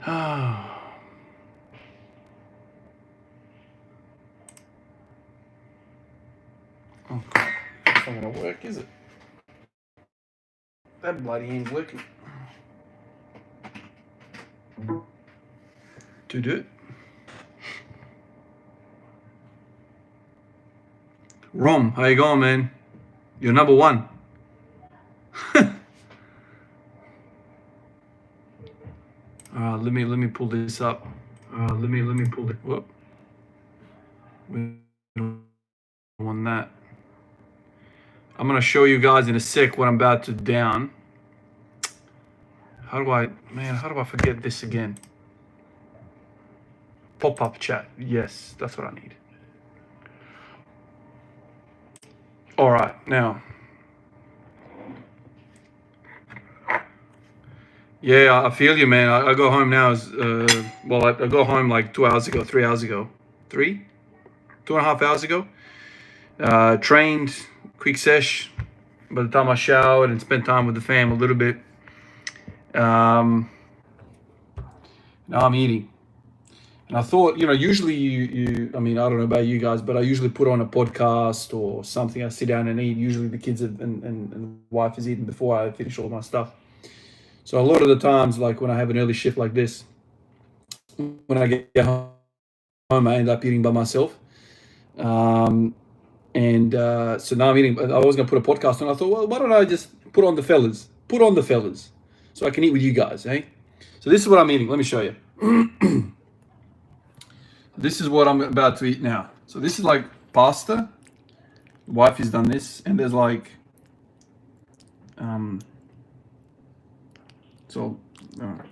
Oh, crap. It's not going to work, is it? That bloody ain't working. To do it. Rom, how you going, man? You're number one. Let me pull this up. Let me pull it. Whoop. We don't want that. I'm gonna show you guys in a sec what I'm about to down. How do I forget this again? Pop-up chat. Yes, that's what I need. All right, now. Yeah, I feel you, man. I go home now. I go home like 2 hours ago, 3 hours ago. 2.5 hours ago. Trained, quick sesh. By the time I showered and spent time with the fam a little bit. Now I'm eating. And I thought, usually I don't know about you guys, but I usually put on a podcast or something. I sit down and eat. Usually the kids and wife is eating before I finish all my stuff. So a lot of the times, like when I have an early shift like this, when I get home, I end up eating by myself. So now I'm eating. I was going to put a podcast on. I thought, well, why don't I just put on the fellas, so I can eat with you guys, eh? So this is what I'm eating. Let me show you. This is what I'm about to eat now. So this is like pasta. The wife has done this, and there's like,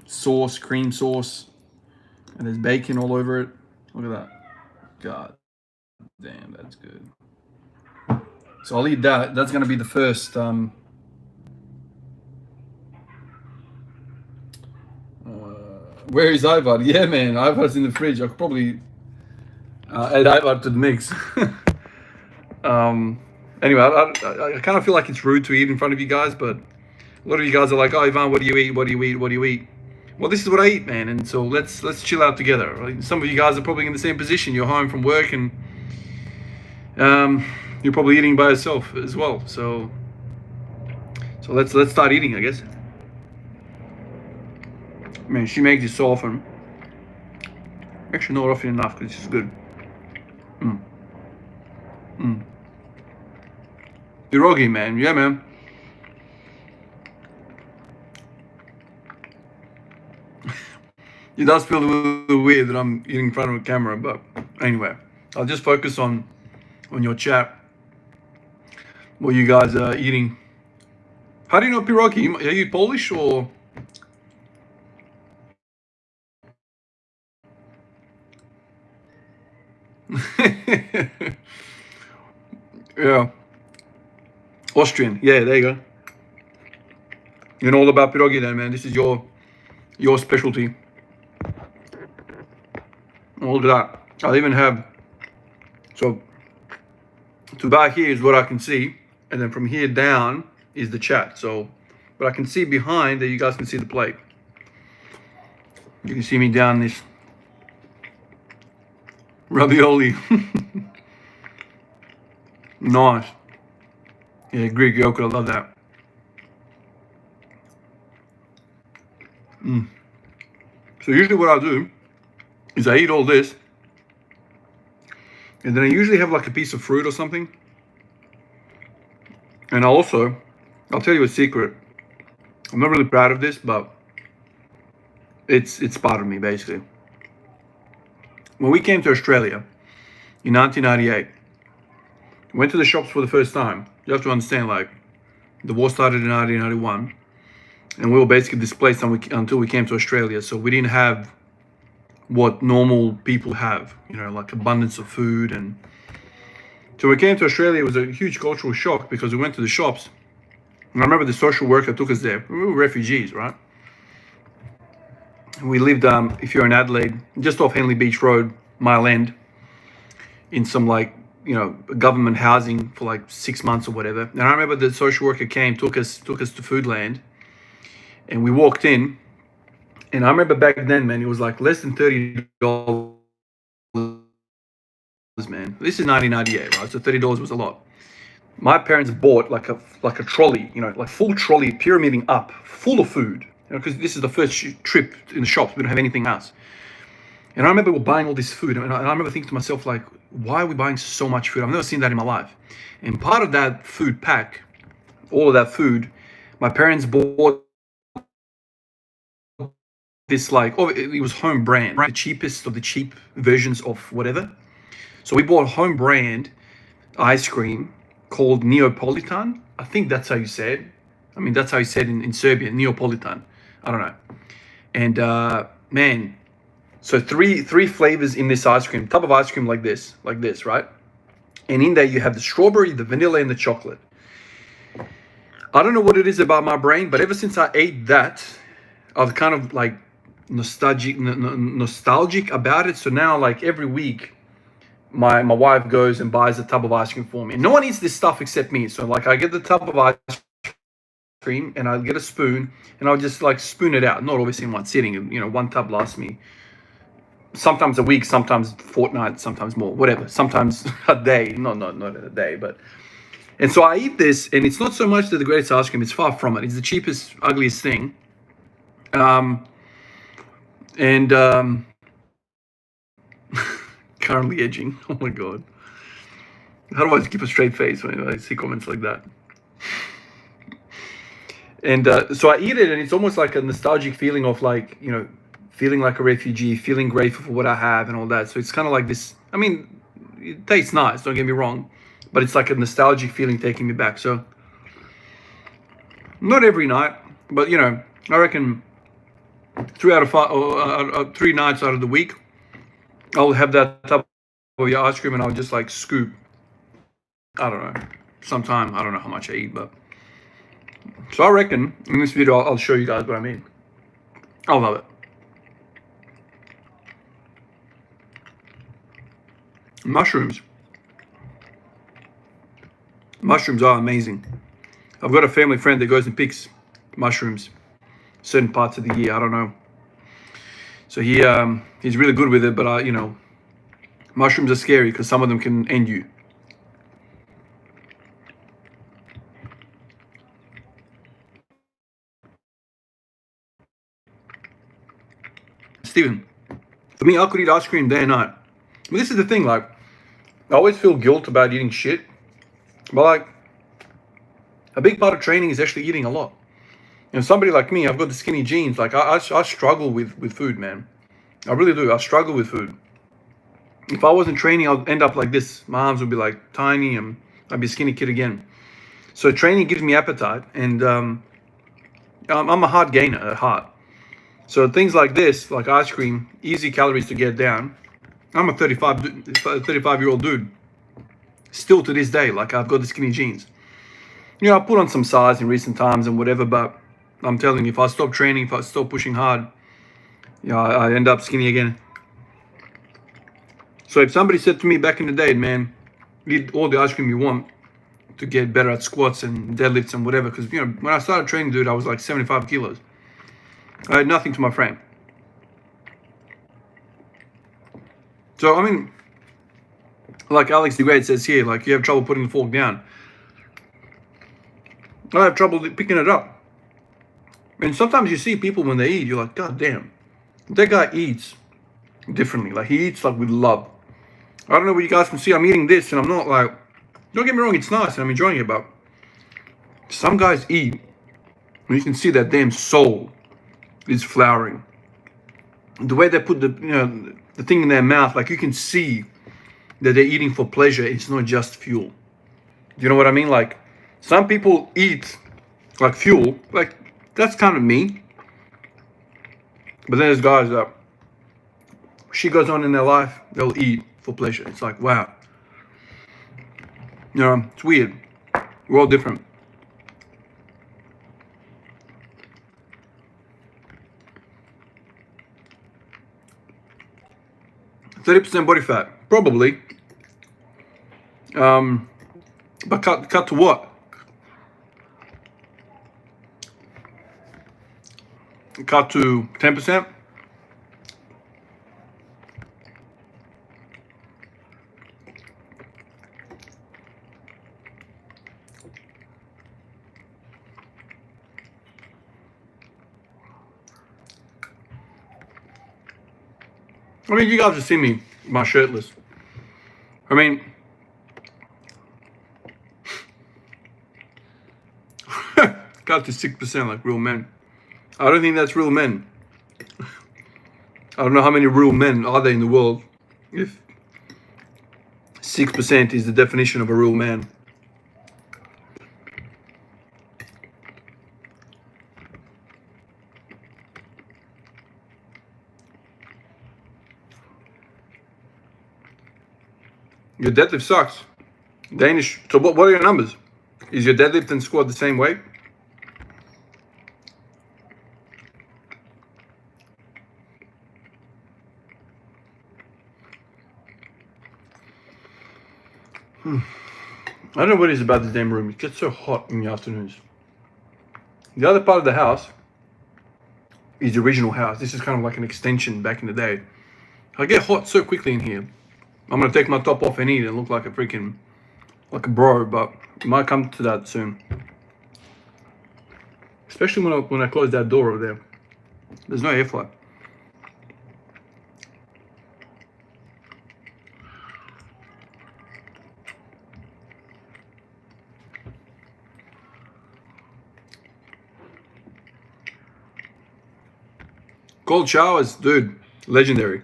sauce, cream sauce, and there's bacon all over it. Look at that. God damn, that's good. So I'll eat that. That's gonna be the first. Where is Ivar? Yeah, man, Ivar's in the fridge. I could probably add Ivar to the mix. Anyway, I kind of feel like it's rude to eat in front of you guys, but a lot of you guys are like, "Oh, Ivan, what do you eat? What do you eat? What do you eat?" Well, this is what I eat, man. And so let's chill out together. Right? Some of you guys are probably in the same position. You're home from work and you're probably eating by yourself as well. So let's start eating, I guess. Man, she makes it so often. Actually, not often enough because it's good. Pierogi, man. Yeah, man. It does feel a little weird that I'm eating in front of a camera, but anyway, I'll just focus on your chat. What you guys are eating. How do you know pierogi? Are you Polish or? Yeah. Austrian. Yeah, there you go. You know all about pierogi then, man. This is your specialty. Look at that. I'll even have, so to back here is what I can see, and then from here down is the chat. So what I can see behind that, you guys can see the plate. You can see me down this ravioli. Nice. Yeah, Greek yogurt, I love that. So usually what I do is I eat all this, and then I usually have like a piece of fruit or something. And I'll tell you a secret. I'm not really proud of this, but it's part of me, basically. When we came to Australia in 1998, went to the shops for the first time. You have to understand, like, the war started in 1991, and we were basically displaced until we came to Australia. So we didn't have what normal people have, like abundance of food. And so when we came to Australia, it was a huge cultural shock because we went to the shops. And I remember the social worker took us there. We were refugees, right? We lived, if you're in Adelaide, just off Henley Beach Road, Mile End, in some government housing for like 6 months or whatever. And I remember the social worker took us to Foodland, and we walked in, And I remember back then, man, it was like less than $30, man. This is 1998, right? So $30 was a lot. My parents bought like a trolley, like full trolley, pyramiding up, full of food. Because this is the first trip in the shops. We don't have anything else. And I remember we were buying all this food, and I remember thinking to myself, like, why are we buying so much food? I've never seen that in my life. And part of that food pack, all of that food, my parents bought this, like, oh, it was home brand, right? The cheapest of the cheap versions of whatever. So we bought home brand ice cream called Neapolitan. I think that's how you say it. I mean, that's how you said in Serbia, Neapolitan. I don't know. And man, so three flavors in this ice cream, type of ice cream like this, right? And in there you have the strawberry, the vanilla, and the chocolate. I don't know what it is about my brain, but ever since I ate that, I was kind of like nostalgic about it. So now, like every week, my wife goes and buys a tub of ice cream for me. And no one eats this stuff except me. So like I get the tub of ice cream and I'll get a spoon and I'll just like spoon it out. Not obviously in one sitting. One tub lasts me sometimes a week, sometimes fortnight, sometimes more, whatever. Sometimes a day. Not a day, but. And so I eat this, and it's not so much the greatest ice cream. It's far from it. It's the cheapest, ugliest thing. Currently edging. Oh my god. How do I keep a straight face when I see comments like that? And so I eat it, and it's almost like a nostalgic feeling of like, feeling like a refugee, feeling grateful for what I have and all that. So it's kind of like this. I mean, it tastes nice, don't get me wrong, but it's like a nostalgic feeling taking me back. So not every night, but I reckon 3 out of 5 or 3 nights out of the week, I'll have that type of ice cream and I'll just like scoop. I don't know. Sometime, I don't know how much I eat, but so I reckon in this video I'll show you guys what I mean. I love it. Mushrooms are amazing. I've got a family friend that goes and picks mushrooms certain parts of the year. I don't know. So he's really good with it, but mushrooms are scary because some of them can end you. Steven, for me, I could eat ice cream day and night. But this is the thing, like, I always feel guilt about eating shit. But like, a big part of training is actually eating a lot. Somebody like me, I've got the skinny jeans. Like, I struggle with food, man. I really do. I struggle with food. If I wasn't training, I'd end up like this. My arms would be like tiny and I'd be a skinny kid again. So training gives me appetite, and I'm a hard gainer at heart. So things like this, like ice cream, easy calories to get down. I'm a 35-year-old dude. Still to this day, like I've got the skinny jeans. I put on some size in recent times and whatever, but I'm telling you, if I stop training, if I stop pushing hard, I end up skinny again. So if somebody said to me back in the day, man, eat all the ice cream you want to get better at squats and deadlifts and whatever, because when I started training, dude, I was like 75 kilos. I had nothing to my frame. So I mean, like Alex the Great says here, like you have trouble putting the fork down. I have trouble picking it up. And sometimes you see people when they eat, you're like, God damn, that guy eats differently. Like he eats like with love. I don't know what you guys can see. I'm eating this and I'm not like, don't get me wrong, it's nice and I'm enjoying it, but some guys eat and you can see that damn soul is flowering. The way they put the thing in their mouth, like you can see that they're eating for pleasure. It's not just fuel. You know what I mean? Like some people eat like fuel, like that's kind of me. But then there's guys that shit goes on in their life, they'll eat for pleasure. It's like, wow. It's weird. We're all different. %30 body fat, probably. But cut to what? cut to 10%. I mean, you guys have seen me, my shirtless. I mean, cut to 6% like real men. I don't think that's real men. I don't know how many real men are there in the world if 6% is the definition of a real man. Your deadlift sucks. Danish. So what are your numbers? Is your deadlift and squat the same weight? I don't know what it is about this damn room. It gets so hot in the afternoons. The other part of the house is the original house. This is kind of like an extension back in the day. I get hot so quickly in here. I'm gonna take my top off and eat and look like a freaking, like a bro, but it might come to that soon. Especially when I close that door over there. There's no airflow. Cold showers, dude, legendary.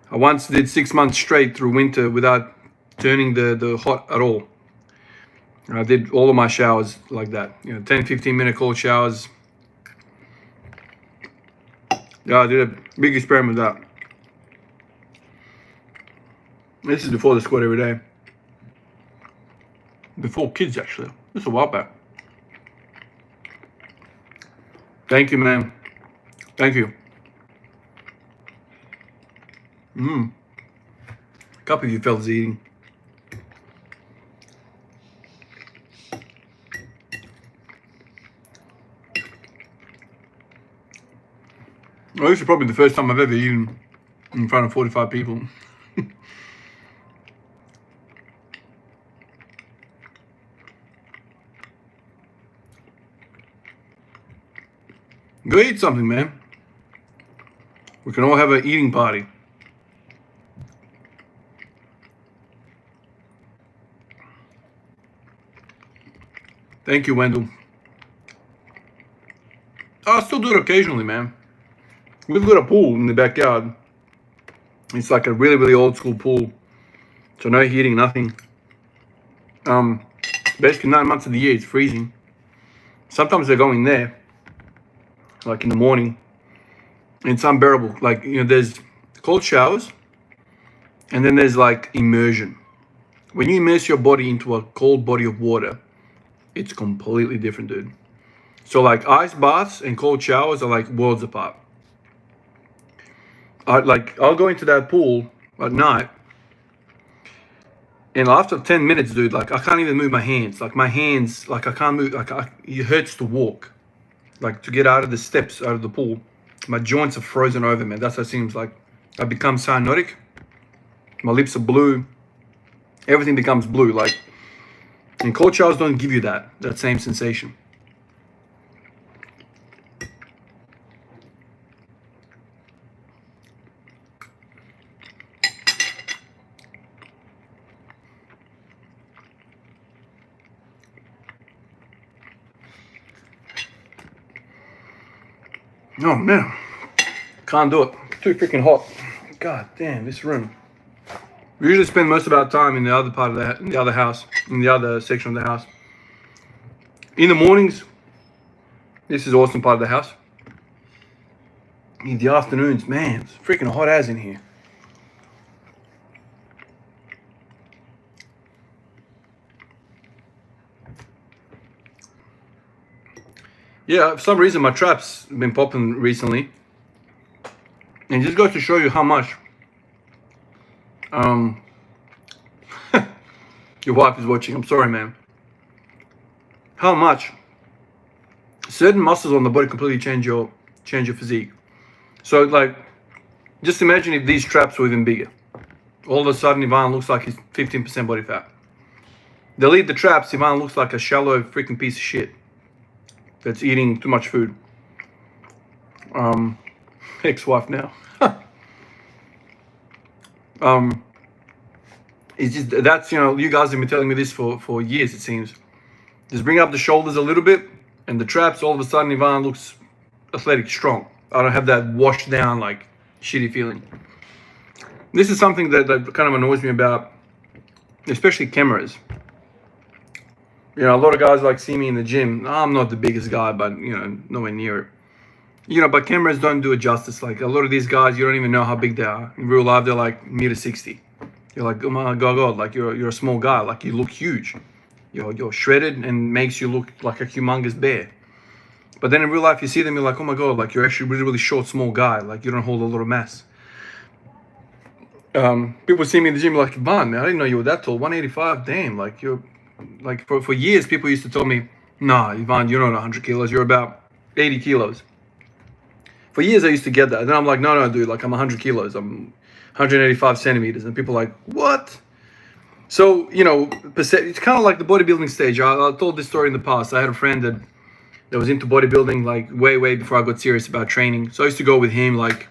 I once did 6 months straight through winter without turning the hot at all. And I did all of my showers like that. 10, 15-minute cold showers. Yeah, I did a big experiment with that. This is before the squat every day. Before kids, actually. This is a while back. Thank you, man. Thank you. A couple of you fellas eating. Well, this is probably the first time I've ever eaten in front of 45 people. Go eat something, man. We can all have an eating party. Thank you, Wendell. I still do it occasionally, man. We've got a pool in the backyard. It's like a really, really old school pool. So no heating, nothing. Basically 9 months of the year, it's freezing. Sometimes I go in there, like in the morning. It's unbearable. Like, there's cold showers, and then there's like immersion. When you immerse your body into a cold body of water, it's completely different, dude. So like ice baths and cold showers are like worlds apart. I'll go into that pool at night, and after 10 minutes, dude, like I can't even move my hands. Like my hands, like I can't move. It hurts to walk, like to get out of the steps, out of the pool. My joints are frozen over, man. That's what it seems like. I become cyanotic. My lips are blue. Everything becomes blue. Like, and cold showers don't give you that same sensation. Oh man, can't do it. Too freaking hot. God damn, this room. We usually spend most of our time in the other part of the other house, in the other section of the house. In the mornings, this is awesome part of the house. In the afternoons, man, it's freaking hot as in here. Yeah, for some reason my trap's been popping recently. And it just goes to show you how much your wife is watching. I'm sorry, man. How much certain muscles on the body completely change your change your physique. So like, just imagine if these traps were even bigger. All of a sudden, Ivan looks like he's 15% body fat. Delete the traps, Ivan looks like a shallow freaking piece of shit that's eating too much food. Ex-wife now. It's just, that's, you know, you guys have been telling me this for years, it seems. Just bring up the shoulders a little bit, and the traps, all of a sudden, Ivan looks athletic, strong. I don't have that washed down, like, shitty feeling. This is something that kind of annoys me about, especially cameras. You know, a lot of guys like see me in the gym. I'm not the biggest guy, but, you know, nowhere near it. You know, but cameras don't do it justice. Like, a lot of these guys, you don't even know how big they are. In real life, they're like 1.60 m. You're like, oh my God, like you're a small guy. Like, you look huge. You're shredded and makes you look like a humongous bear. But then in real life, you see them, you're like, oh my God, like you're actually really, really short, small guy. Like, you don't hold a lot of mass. People see me in the gym like, man, I didn't know you were that tall. 185, damn. Like, you're like, for years, people used to tell me, nah, Ivan, you're not 100 kilos. You're about 80 kilos. For years, I used to get that. And then I'm like, no, dude, like I'm 100 kilos. I'm 185 centimeters. And people are like, what? So, you know, it's kind of like the bodybuilding stage. I told this story in the past. I had a friend that was into bodybuilding, like way before I got serious about training. So I used to go with him, like,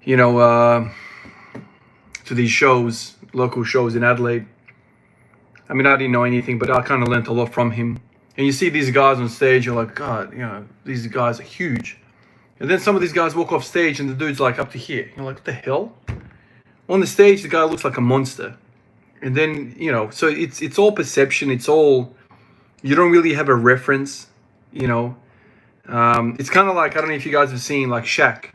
you know, to these shows, local shows in Adelaide. I mean, I didn't know anything, but I kind of learned a lot from him. And you see these guys on stage, you're like, God, you know, these guys are huge. And then some of these guys walk off stage and the dude's like up to here. You're like, what the hell? On the stage, the guy looks like a monster. And then, you know, so it's all perception. It's all, you don't really have a reference, you know. It's kind of like, I don't know if you guys have seen like Shaq.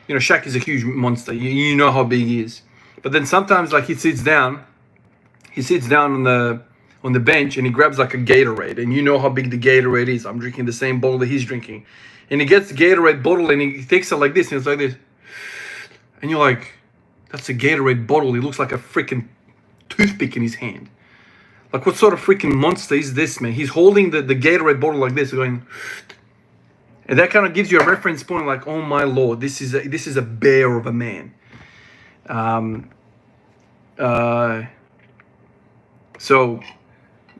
You know, Shaq is a huge monster. You know how big he is. But then sometimes like he sits down on the bench and he grabs like a Gatorade, and you know how big the Gatorade is. I'm drinking the same bottle that he's drinking. And he gets the Gatorade bottle and he takes it like this, and it's like this. And you're like, that's a Gatorade bottle. He looks like a freaking toothpick in his hand. Like, what sort of freaking monster is this, man? He's holding the Gatorade bottle like this, going, and that kind of gives you a reference point, like, oh my Lord, this is a bear of a man. So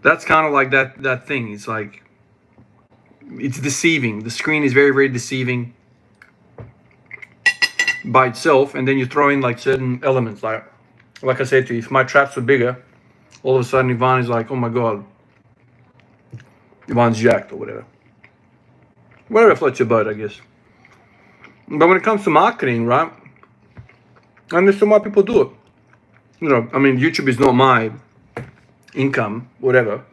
that's kind of like that thing. It's like, it's deceiving. The screen is very deceiving by itself, and then you throw in like certain elements. Like I said to you, if my traps were bigger, all of a sudden Ivan is like, oh my God, Ivan's jacked or whatever. Whatever floats your boat, I guess. But when it comes to marketing, right, I understand why people do it. You know, I mean, YouTube is not my income, whatever.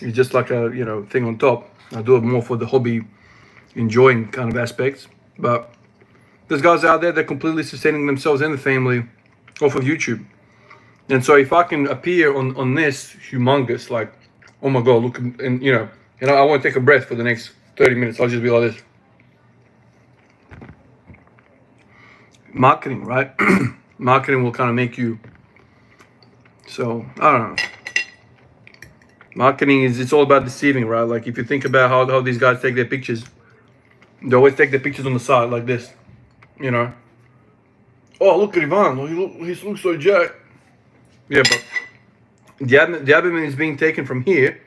It's just like a, you know, thing on top. I do it more for the hobby, enjoying kind of aspects. But there's guys out there that are completely sustaining themselves and the family off of YouTube. And so if I can appear on this humongous, like, oh my God, look, and you know, and I won't take a breath for the next 30 minutes. I'll just be like this. Marketing, right? Marketing will kind of make you. So, I don't know. Marketing it's all about deceiving, right? Like, if you think about how these guys take their pictures, they always take their pictures on the side like this, you know. Oh, look at Ivan. He looks so jacked. Yeah, but the abdomen is being taken from here,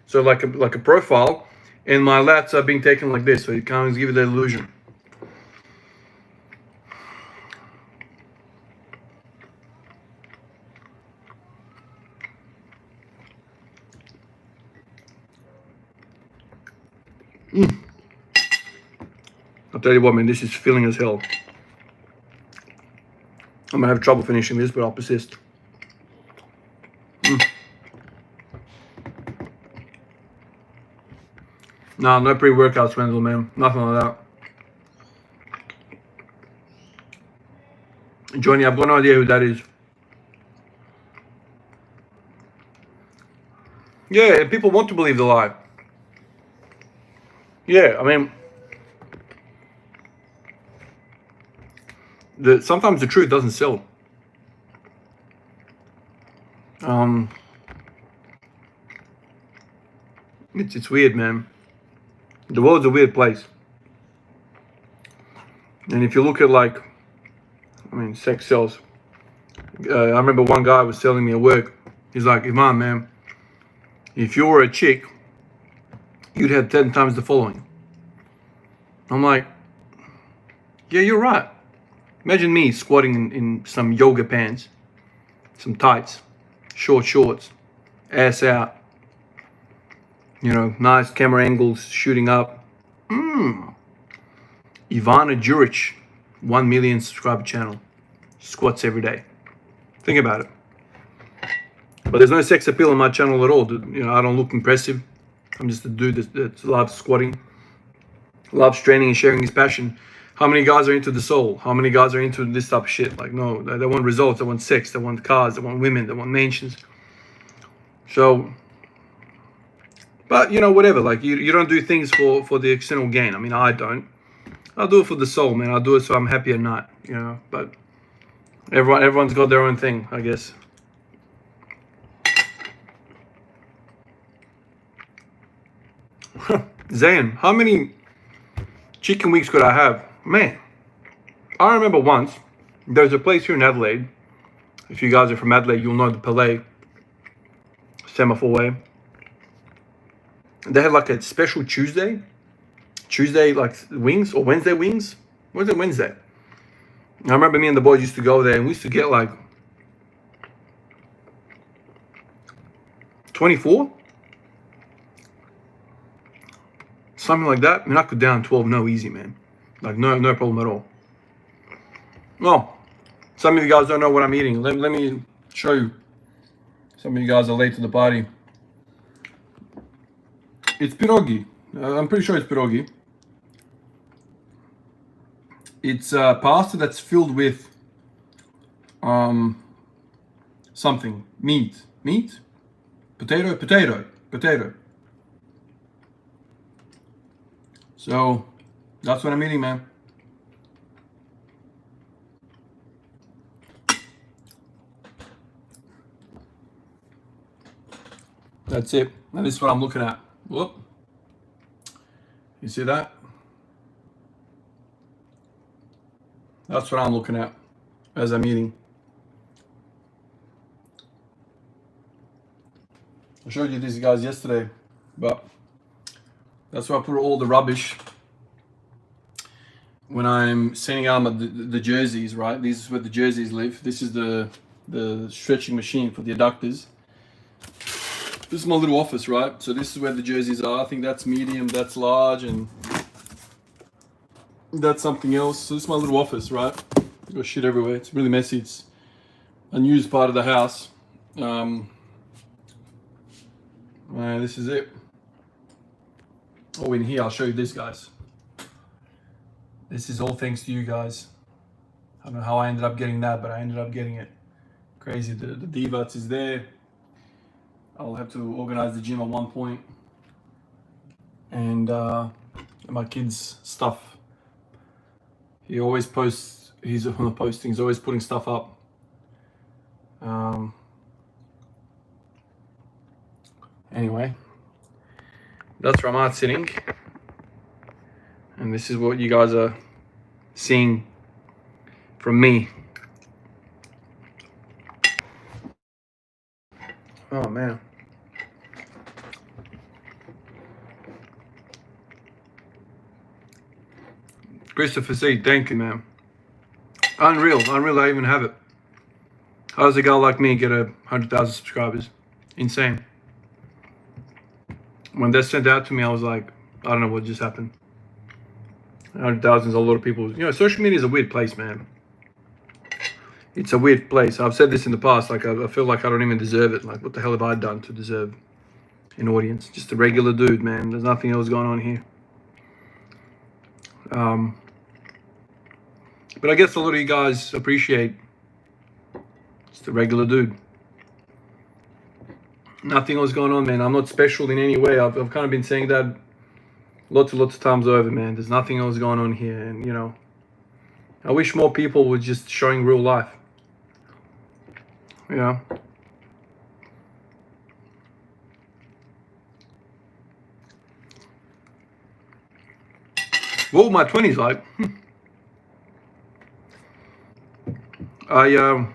so like a profile, and my lats are being taken like this, so it kind of gives you the illusion. I'll tell you what, man, this is filling as hell. I'm gonna have trouble finishing this, but I'll persist. Nah, no pre-workout, Swindle, man. Nothing like that. Johnny, I've got no idea who that is. Yeah, people want to believe the lie. Yeah, I mean, sometimes the truth doesn't sell. It's weird, man. The world's a weird place. And if you look at like, I mean, sex sells. I remember one guy was telling me at work, he's like, Iman, man, if you were a chick, you'd have 10 times the following. I'm like, yeah, you're right. Imagine me squatting in some yoga pants, some tights, short shorts, ass out, you know, nice camera angles shooting up. Ivana Djuric, 1 million subscriber channel, squats every day. Think about it. But there's no sex appeal on my channel at all. You know, I don't look impressive. I'm just a dude that loves squatting, loves training and sharing his passion. How many guys are into the soul? How many guys are into this type of shit? Like, no, they want results, they want sex, they want cars, they want women, they want mansions. So, but you know, whatever. Like, you don't do things for the external gain. I mean, I don't. I do it for the soul, man. I do it so I'm happy at night, you know. But everyone's got their own thing, I guess. Zayn, how many chicken wings could I have? Man, I remember once, there's a place here in Adelaide. If you guys are from Adelaide, you'll know the Palais, Semaphore Way. They had like a special Tuesday like wings, or Wednesday wings. Was it Wednesday? I remember me and the boys used to go there, and we used to get like 24, something like that. I mean, I could down 12 no easy, man. Like no problem at all. Well, some of you guys don't know what I'm eating. Let me show you. Some of you guys are late to the party. It's pierogi. I'm pretty sure it's pierogi. It's pasta that's filled with something. Meat. Potato. So that's what I'm eating, man. That's it. And this is what I'm looking at. Whoop. You see that? That's what I'm looking at as I'm eating. I showed you these guys yesterday, but that's where I put all the rubbish when I'm sending out the jerseys, right? This is where the jerseys live. This is the stretching machine for the adductors. This is my little office, right? So this is where the jerseys are. I think that's medium, that's large, and that's something else. So this is my little office, right? Got shit everywhere. It's really messy. It's unused part of the house. This is it. Oh, in here, I'll show you this, guys. This is all thanks to you guys. I don't know how I ended up getting that, but I ended up getting it. Crazy. The Djuric is there. I'll have to organize the gym at one point. And my kid's stuff. He always posts, he's on the posting, he's always putting stuff up. Anyway, that's where I'm at sitting. And this is what you guys are seeing from me. Oh man. Christopher C, thank you, man. Unreal I even have it. How does a guy like me get 100,000 subscribers? Insane. When that sent out to me, I was like, I don't know what just happened. 100,000 is a lot of people. You know, social media is a weird place, man. It's a weird place. I've said this in the past. Like, I feel like I don't even deserve it. Like, what the hell have I done to deserve an audience? Just a regular dude, man. There's nothing else going on here. But I guess a lot of you guys appreciate just a regular dude. Nothing else going on, man. I'm not special in any way. I've kind of been saying that lots of times over, man. There's nothing else going on here. And, you know, I wish more people were just showing real life. You know? What were my 20s like? I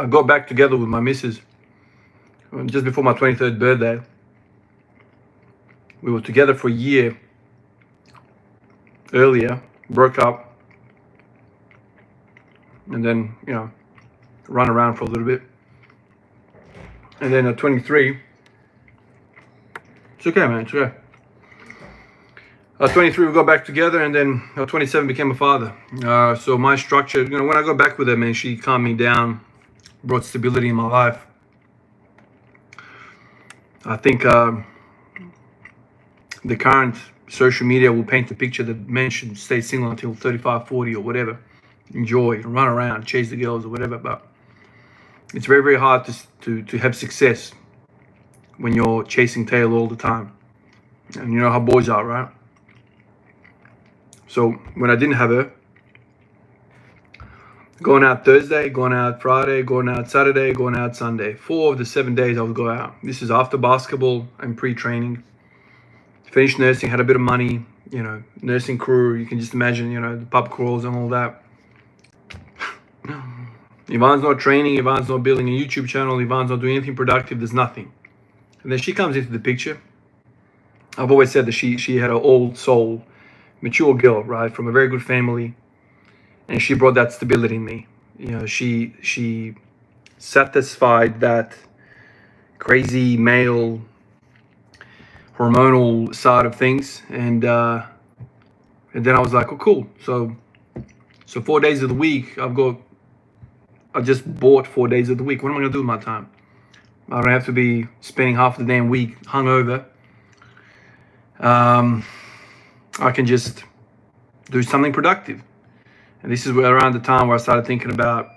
got back together with my missus just before my 23rd birthday. We were together for a year earlier, broke up, and then, run around for a little bit. And then at 23, it's okay, man, it's okay. At 23, we got back together, and then at 27, became a father. So my structure, when I got back with her, man, she calmed me down, brought stability in my life. I think the current social media will paint the picture that men should stay single until 35, 40 or whatever. Enjoy, run around, chase the girls or whatever. But it's very, very hard to have success when you're chasing tail all the time. And you know how boys are, right? So when I didn't have her, going out Thursday, going out Friday, going out Saturday, going out Sunday. 4 of the 7 days I would go out. This is after basketball and pre-training. Finished nursing, had a bit of money, nursing crew. You can just imagine, the pub crawls and all that. Ivan's not training, Ivan's not building a YouTube channel, Ivan's not doing anything productive, there's nothing. And then she comes into the picture. I've always said that she had an old soul, mature girl, right, from a very good family. And she brought that stability in me. She satisfied that crazy male hormonal side of things. And then I was like, oh, cool. So 4 days of the week, I just bought 4 days of the week. What am I going to do with my time? I don't have to be spending half the damn week hungover. I can just do something productive. And this is around the time where I started thinking about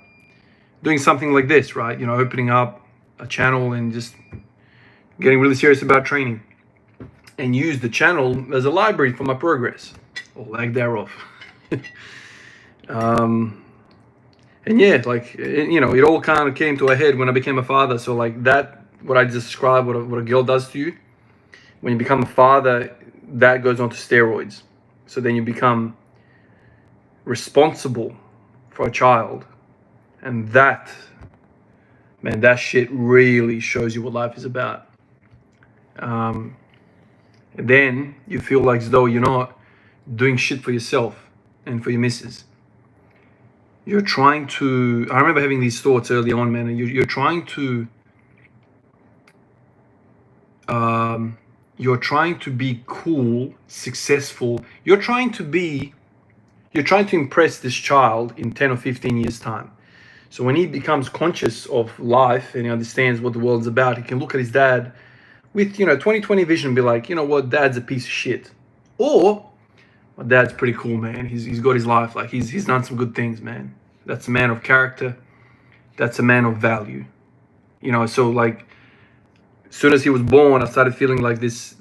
doing something like this, right? Opening up a channel and just getting really serious about training. And use the channel as a library for my progress, or lack thereof. And yeah, it all kind of came to a head when I became a father. So like that, what I just described, what a girl does to you, when you become a father, that goes on to steroids. So then you become responsible for a child. And that, man, that shit really shows you what life is about. And then you feel like as though you're not doing shit for yourself and for your missus. You're trying to, I remember having these thoughts early on, man, and you're trying to be cool, successful. You're trying to impress this child in 10 or 15 years time. So when he becomes conscious of life and he understands what the world's about, he can look at his dad with 20/20 vision and be like, you know what, dad's a piece of shit. Or my dad's pretty cool, man. He's got his life. Like he's done some good things, man. That's a man of character. That's a man of value. So like as soon as he was born, I started feeling like this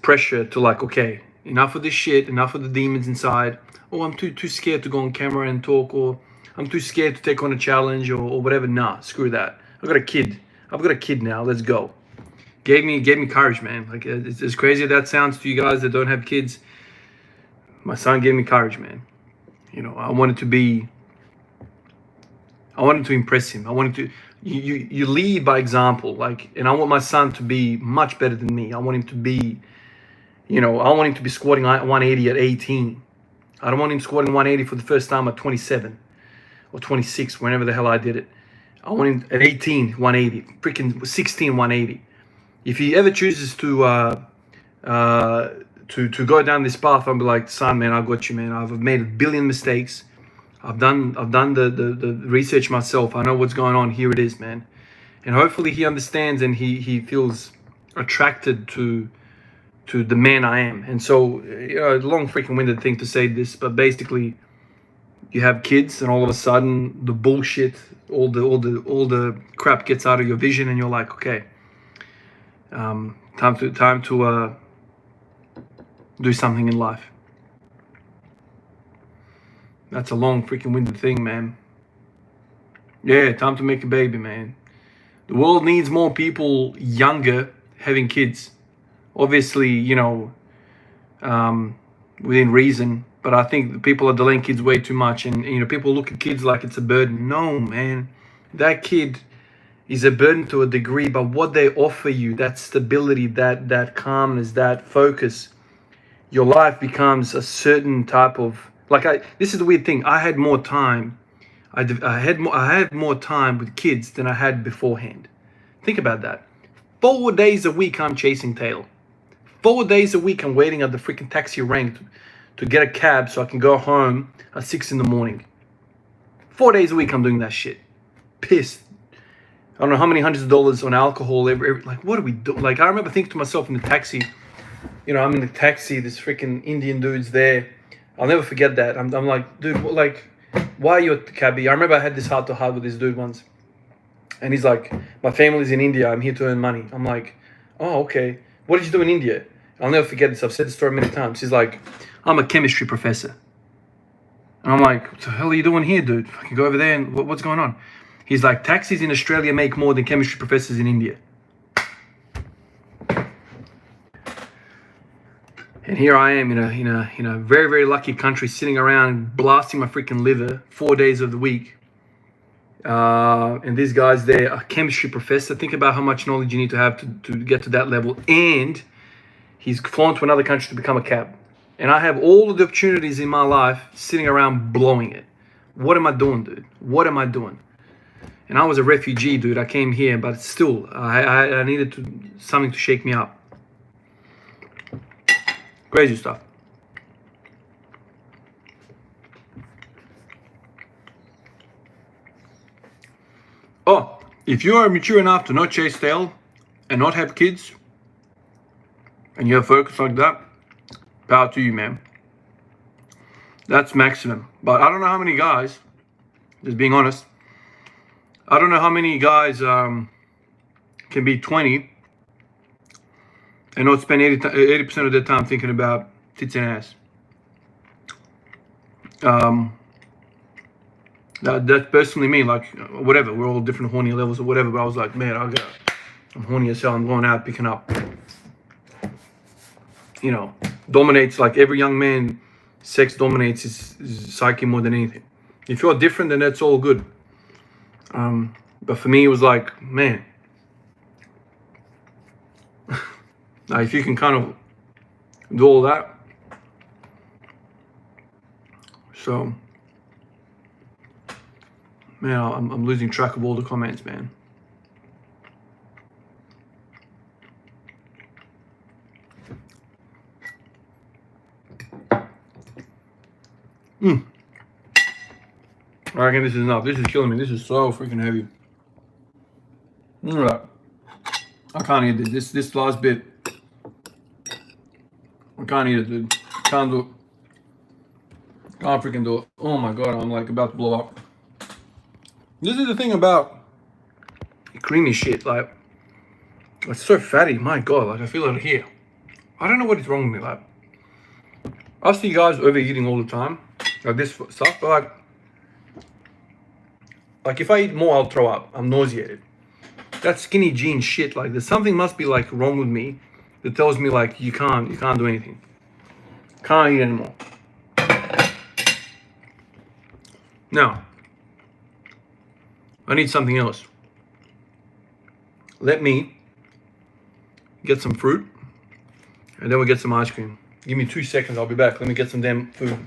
pressure to like, okay, enough of this shit, enough of the demons inside. Oh, I'm too scared to go on camera and talk, or I'm too scared to take on a challenge or whatever. Nah, screw that. I've got a kid now. Let's go. Gave me courage, man. Like it's as crazy as that sounds to you guys that don't have kids. My son gave me courage, man. I wanted to impress him. I wanted to. You lead by example, and I want my son to be much better than me. I want him to be, I want him to be squatting 180 at 18. I don't want him squatting 180 for the first time at 27 or 26, whenever the hell I did it. I want him at 18, 180, freaking 16, 180. If he ever chooses to go down this path, I'll be like, son, man, I got you, man. I've made a billion mistakes. I've done the research myself. I know what's going on. Here it is, man. And hopefully he understands and he feels attracted to the man I am. And so, long freaking winded thing to say this, but basically, you have kids, and all of a sudden, the bullshit, all the crap gets out of your vision, and you're like, okay, time to do something in life. That's a long freaking winded thing, man. Yeah, time to make a baby, man. The world needs more people younger having kids. Obviously, within reason, But I think people are delaying kids way too much, and you know, people look at kids like it's a burden. No, man, that kid is a burden to a degree, but what they offer you, that stability, that calmness, that focus, your life becomes a certain type of this is the weird thing. I had more time. I had more time with kids than I had beforehand. Think about that. 4 days a week I'm chasing tail. 4 days a week I'm waiting at the freaking taxi rank to get a cab so I can go home at 6 in the morning. 4 days a week I'm doing that shit. Pissed. I don't know how many hundreds of dollars on alcohol every like, what are we doing? Like, I remember thinking to myself in the taxi, you know, I'm in the taxi, this freaking Indian dude's there. I'll never forget that. I'm like, dude, like, why are you at the cabbie? I remember I had this heart to heart with this dude once. And he's like, my family's in India. I'm here to earn money. I'm like, oh, okay. What did you do in India? I'll never forget this. I've said this story many times. He's like, I'm a chemistry professor. And I'm like, what the hell are you doing here, dude? I can go over there and what's going on? He's like, taxis in Australia make more than chemistry professors in India. And here I am in a very, very lucky country, sitting around blasting my freaking liver 4 days of the week. And this guy's there, a chemistry professor. Think about how much knowledge you need to have to get to that level. And he's flown to another country to become a cab. And I have all of the opportunities in my life sitting around blowing it. What am I doing, dude? What am I doing? And I was a refugee, dude. I came here, but still, I needed something to shake me up. Crazy stuff. Oh, if you are mature enough to not chase tail and not have kids, and you have focus like that, power to you, man. That's maximum. But I don't know how many guys, just being honest, I don't know how many guys can be 20 and not spend 80% of their time thinking about tits and ass. That's personally me. Like, whatever, we're all different horny levels or whatever. But I was like, man, I'm horny as hell. I'm going out picking up. You know, dominates, like every young man. Sex dominates his psyche more than anything. If you're different, then that's all good. But for me, it was like, man, now if you can kind of do all that, so, man, I'm losing track of all the comments, man. I reckon this is enough. This is killing me. This is so freaking heavy. Look at that. I can't eat this. This last bit. I can't eat it, dude. Can't do it. Can't freaking do it. Oh my god, I'm like about to blow up. This is the thing about creamy shit. Like, it's so fatty. My god, like I feel it here. I don't know what is wrong with me. Like, I see guys overeating all the time, like this stuff, but like if I eat more, I'll throw up. I'm nauseated. That's skinny jeans shit. Like, there's something must be like wrong with me that tells me like you can't do anything. Can't eat anymore. Now, I need something else. Let me get some fruit, and then we'll get some ice cream. Give me 2 seconds, I'll be back. Let me get some damn food.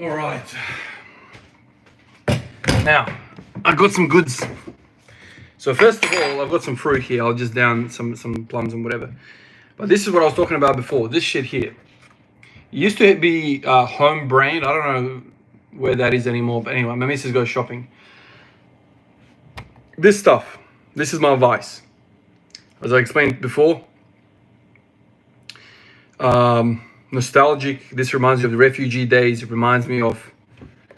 All right. Now, I got some goods. So first of all, I've got some fruit here. I'll just down some plums and whatever. But this is what I was talking about before. This shit here. It used to be home brand. I don't know where that is anymore. But anyway, my missus goes shopping. this stuff, this is my vice. As I explained before, nostalgic. This reminds me of the refugee days. It reminds me of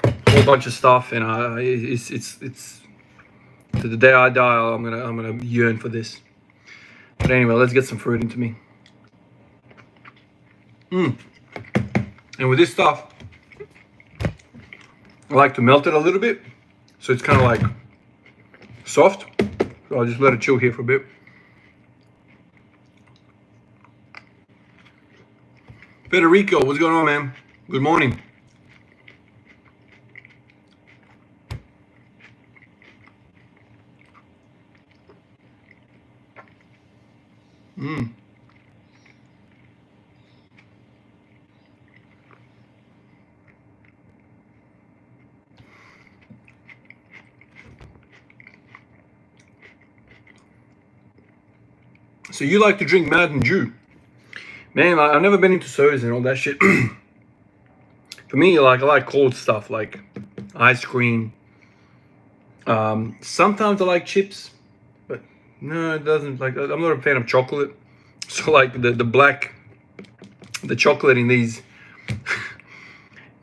a whole bunch of stuff, and it's to the day I die, I'm gonna yearn for this. But anyway, let's get some fruit into me. And with this stuff, I like to melt it a little bit, so it's kind of like soft. So I'll just let it chill here for a bit. Federico, what's going on, man? Good morning. So you like to drink Mountain Dew? Man, I've never been into sodas and all that shit. For me, like I like cold stuff, like ice cream. Sometimes I like chips, but no, it doesn't. Like I'm not a fan of chocolate. So like the chocolate in these,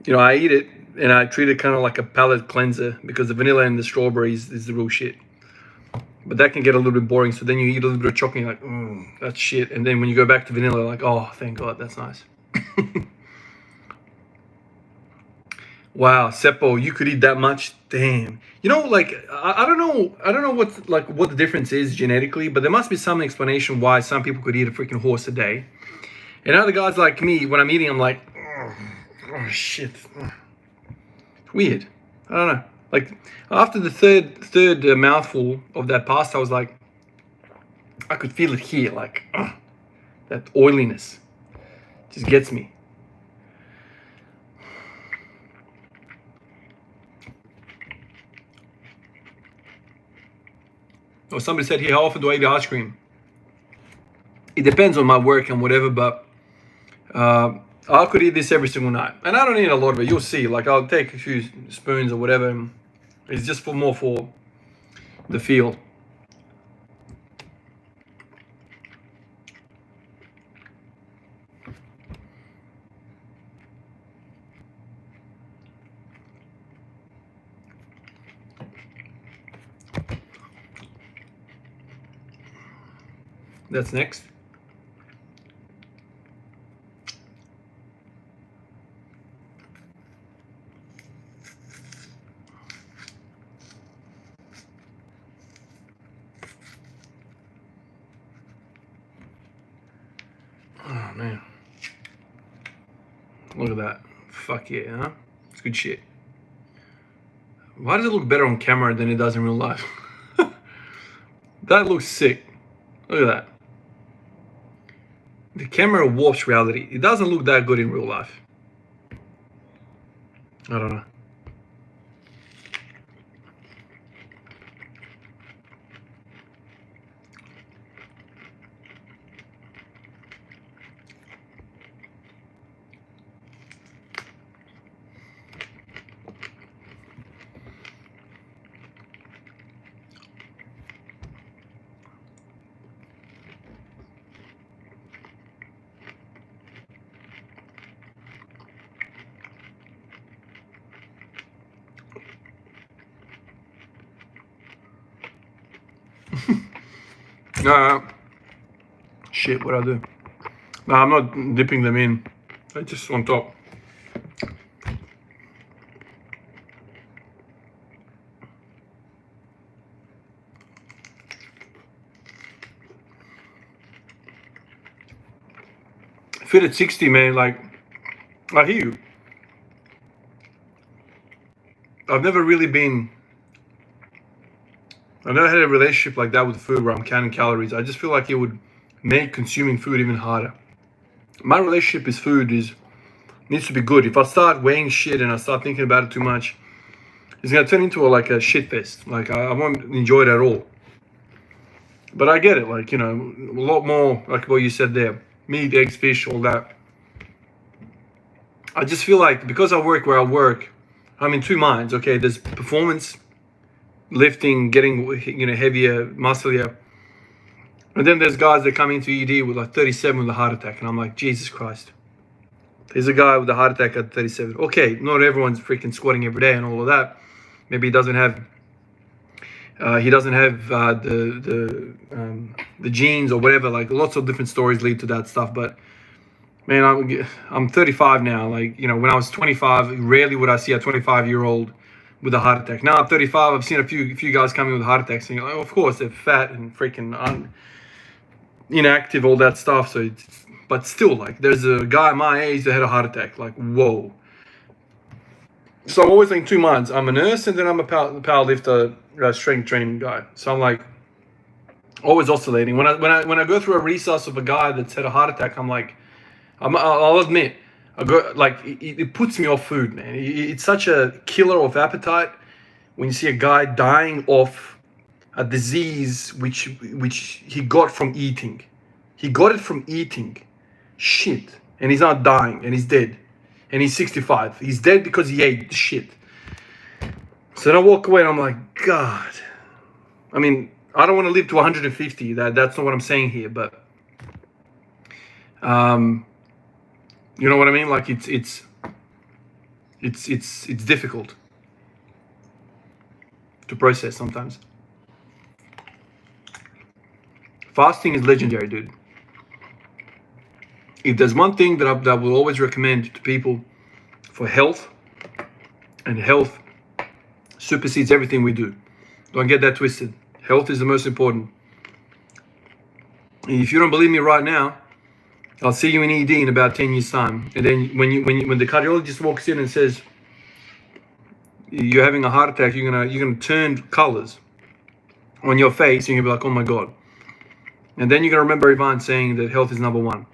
I eat it and I treat it kind of like a palate cleanser because the vanilla and the strawberries is the real shit. But that can get a little bit boring. So then you eat a little bit of chocolate and you're like, that's shit. And then when you go back to vanilla, like, oh, thank God, that's nice. Wow, Seppo, you could eat that much? Damn. Like I don't know what the difference is genetically, but there must be some explanation why some people could eat a freaking horse a day. And other guys like me, when I'm eating, I'm like, oh shit. It's weird. I don't know. Like after the third mouthful of that pasta, I was like, I could feel it here, like that oiliness just gets me. Oh, somebody said here, how often do I eat ice cream? It depends on my work and whatever, but I could eat this every single night. And I don't eat a lot of it. You'll see. Like I'll take a few spoons or whatever. And it's just more for the feel. That's next. Oh man. Look at that. Fuck yeah, huh? It's good shit. Why does it look better on camera than it does in real life? That looks sick. Look at that. The camera warps reality. It doesn't look that good in real life. I don't know. Shit, what I do? No, I'm not dipping them in. I just on top. Fit at 60, man. Like, I hear you. I've never had a relationship like that with food where I'm counting calories. I just feel like it would make consuming food even harder. My relationship with food needs to be good. If I start weighing shit and I start thinking about it too much, it's gonna turn into a shit fest. Like I won't enjoy it at all. But I get it. Like, a lot more like what you said there: meat, eggs, fish, all that. I just feel like because I work where I work, I'm in two minds. Okay, there's performance lifting, getting, you know, heavier, musclier. And then there's guys that come into ED with like 37 with a heart attack, and I'm like, Jesus Christ. There's a guy with a heart attack at 37. Okay, not everyone's freaking squatting every day and all of that. Maybe he doesn't have the genes or whatever. Like lots of different stories lead to that stuff. But man, I'm 35 now. Like, you know, when I was 25, rarely would I see a 25-year-old with a heart attack. Now I'm 35. I've seen a few guys coming with heart attacks, and you're like, oh, of course they're fat and freaking inactive, all that stuff. So, but still, like, there's a guy my age that had a heart attack. Like, whoa. So I'm always in two minds. I'm a nurse, and then I'm a power lifter, strength training guy. So I'm like always oscillating. When I go through a resus of a guy that's had a heart attack, I'm like, I'll admit, it puts me off food, man. It's such a killer of appetite when you see a guy dying of a disease which he got from eating. He got it from eating shit, and he's not dying, and he's dead, and he's 65. He's dead because he ate shit. So then I walk away, and I'm like, God. I mean, I don't want to live to 150. That's not what I'm saying here, but you know what I mean? Like it's difficult to process sometimes. Fasting is legendary, dude. If there's one thing that I will always recommend to people for health, and health supersedes everything we do. Don't get that twisted. Health is the most important. And if you don't believe me right now, I'll see you in ED in about 10 years' time. And then when the cardiologist walks in and says you're having a heart attack, you're gonna turn colors on your face, and you're gonna be like, oh my God. And then you're gonna remember Ivan saying that health is number one.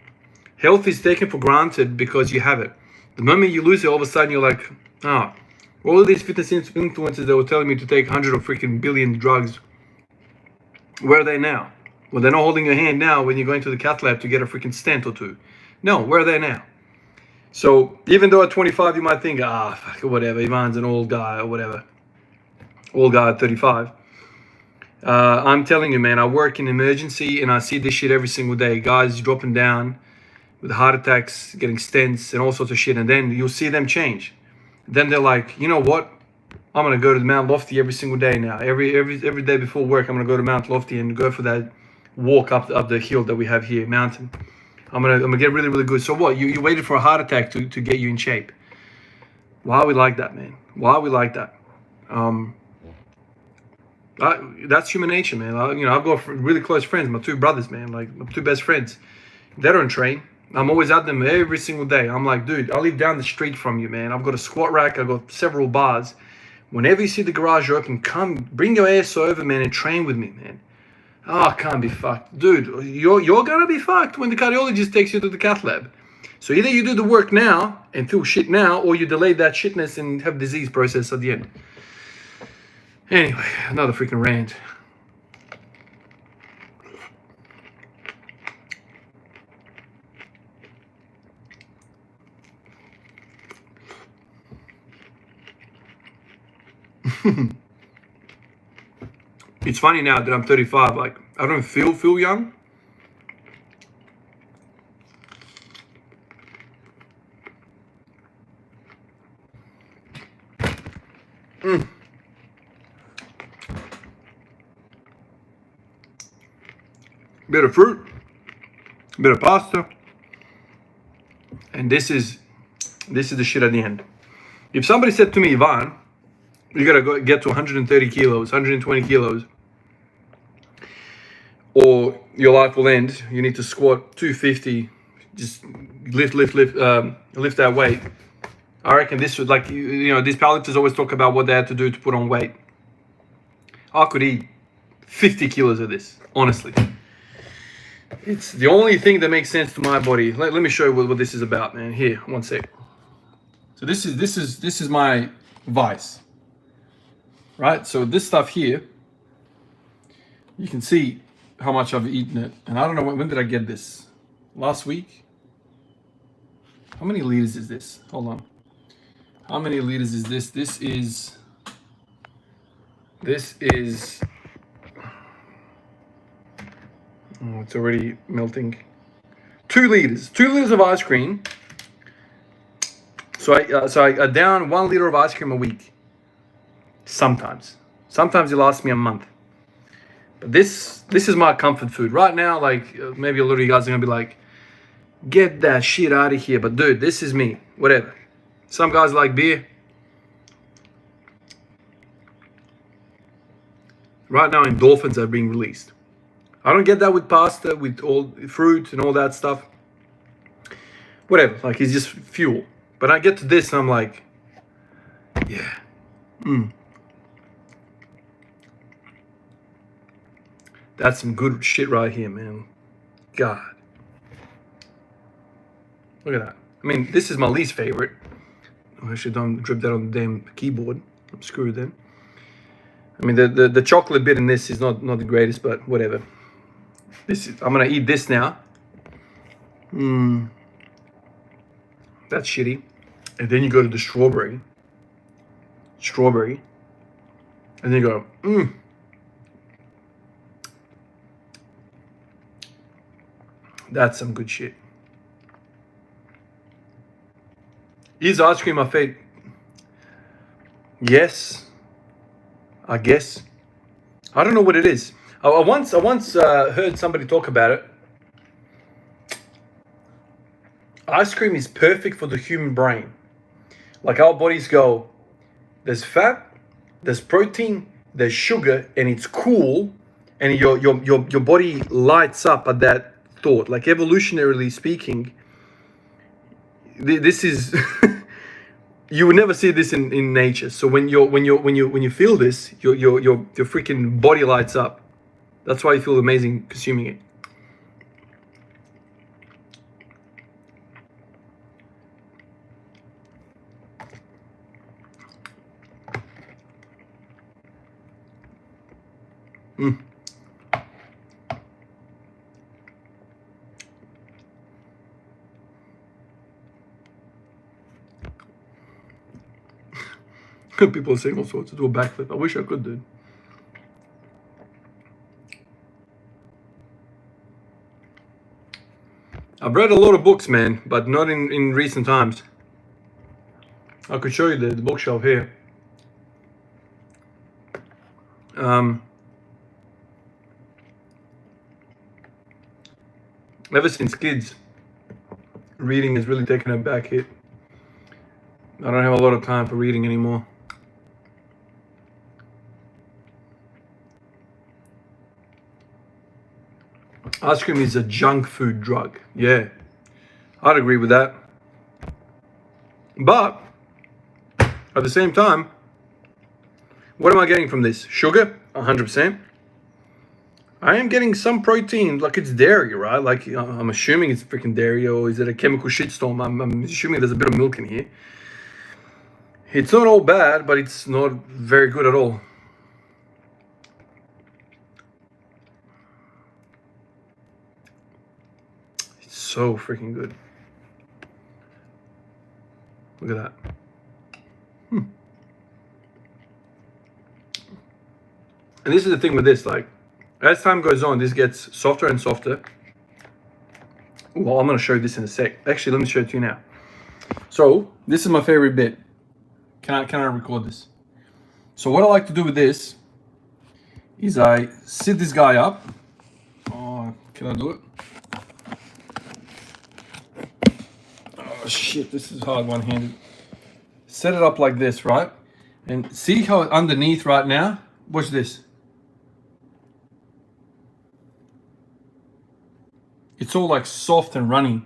Health is taken for granted because you have it. The moment you lose it, all of a sudden you're like, all of these fitness influencers that were telling me to take 100 or freaking billion drugs, where are they now? Well, they're not holding your hand now when you're going to the cath lab to get a freaking stent or two. No, where are they now? So even though at 25 you might think, fuck, whatever, Ivan's an old guy or whatever. Old guy at 35. I'm telling you, man, I work in emergency and I see this shit every single day. Guys dropping down with heart attacks, getting stents and all sorts of shit. And then you'll see them change. Then they're like, you know what? I'm going to go to Mount Lofty every single day now. Every day before work, I'm going to go to Mount Lofty and go for that walk up the hill that we have here, mountain. I'm gonna get really, really good. So what? You waited for a heart attack to get you in shape. Why are we like that, man? Why are we like that? That's human nature, man. I've got really close friends, my two brothers, man, like my two best friends. They don't train. I'm always at them every single day. I'm like, dude, I live down the street from you, man. I've got a squat rack. I've got several bars. Whenever you see the garage open, come, bring your ass over, man, and train with me, man. Oh, I can't be fucked. Dude, you're gonna be fucked when the cardiologist takes you to the cath lab. So either you do the work now and feel shit now, or you delay that shitness and have disease process at the end. Anyway, another freaking rant. It's funny now that I'm 35, like, I don't feel young. Bit of fruit, bit of pasta, and this is the shit at the end. If somebody said to me, Ivan, you gotta get to 130 kilos, 120 kilos, or your life will end. You need to squat 250, just lift that weight. I reckon this would, like, these powerlifters always talk about what they had to do to put on weight. I could eat 50 kilos of this, honestly. It's the only thing that makes sense to my body. Let me show you what this is about, man. Here, one sec. So this is my vice, right? So this stuff here, you can see how much I've eaten it, and I don't know when did I get this? Last week? How many liters is this? Hold on. How many liters is this? This is This is... Oh, it's already melting. 2 liters. 2 liters of ice cream. So I down 1 liter of ice cream a week. Sometimes it lasts me a month. But this is my comfort food right now. Like maybe a lot of you guys are gonna be like, get that shit out of here. But dude, this is me. Whatever. Some guys like beer. Right now, endorphins are being released. I don't get that with pasta, with all fruit and all that stuff. Whatever, like it's just fuel. But I get to this and I'm like, yeah. That's some good shit right here, man. God. Look at that. I mean, this is my least favorite. I actually don't drip that on the damn keyboard. I'm screwed then. I mean, the chocolate bit in this is not the greatest, but whatever. I'm gonna eat this now. That's shitty. And then you go to the strawberry, and then you go, That's some good shit. Is ice cream my fate? Yes, I guess. I don't know what it is. I once heard somebody talk about it. Ice cream is perfect for the human brain. Like our bodies go, there's fat, there's protein, there's sugar, and it's cool, and your body lights up at that thought. Like evolutionarily speaking, this is you would never see this in nature. So when you feel this, your freaking body lights up. That's why you feel amazing consuming it. People are saying all sorts to do a backflip. I wish I could, dude. I've read a lot of books, man, but not in recent times. I could show you the bookshelf here. Ever since kids, reading has really taken a back hit. I don't have a lot of time for reading anymore. Ice cream is a junk food drug. Yeah, I'd agree with that. But at the same time, what am I getting from this? Sugar, 100%. I am getting some protein, like it's dairy, right? Like I'm assuming it's freaking dairy, or is it a chemical shitstorm? I'm assuming there's a bit of milk in here. It's not all bad, but it's not very good at all. It's so freaking good. Look at that. And this is the thing with this, like, as time goes on, this gets softer and softer. Well, I'm going to show you this in a sec. Actually, let me show it to you now. So, this is my favorite bit. Can I record this? So what I like to do with this is I sit this guy up. Oh, can I do it? Oh shit, this is hard one-handed. Set it up like this, right? And see how underneath right now? Watch this. It's all like soft and runny.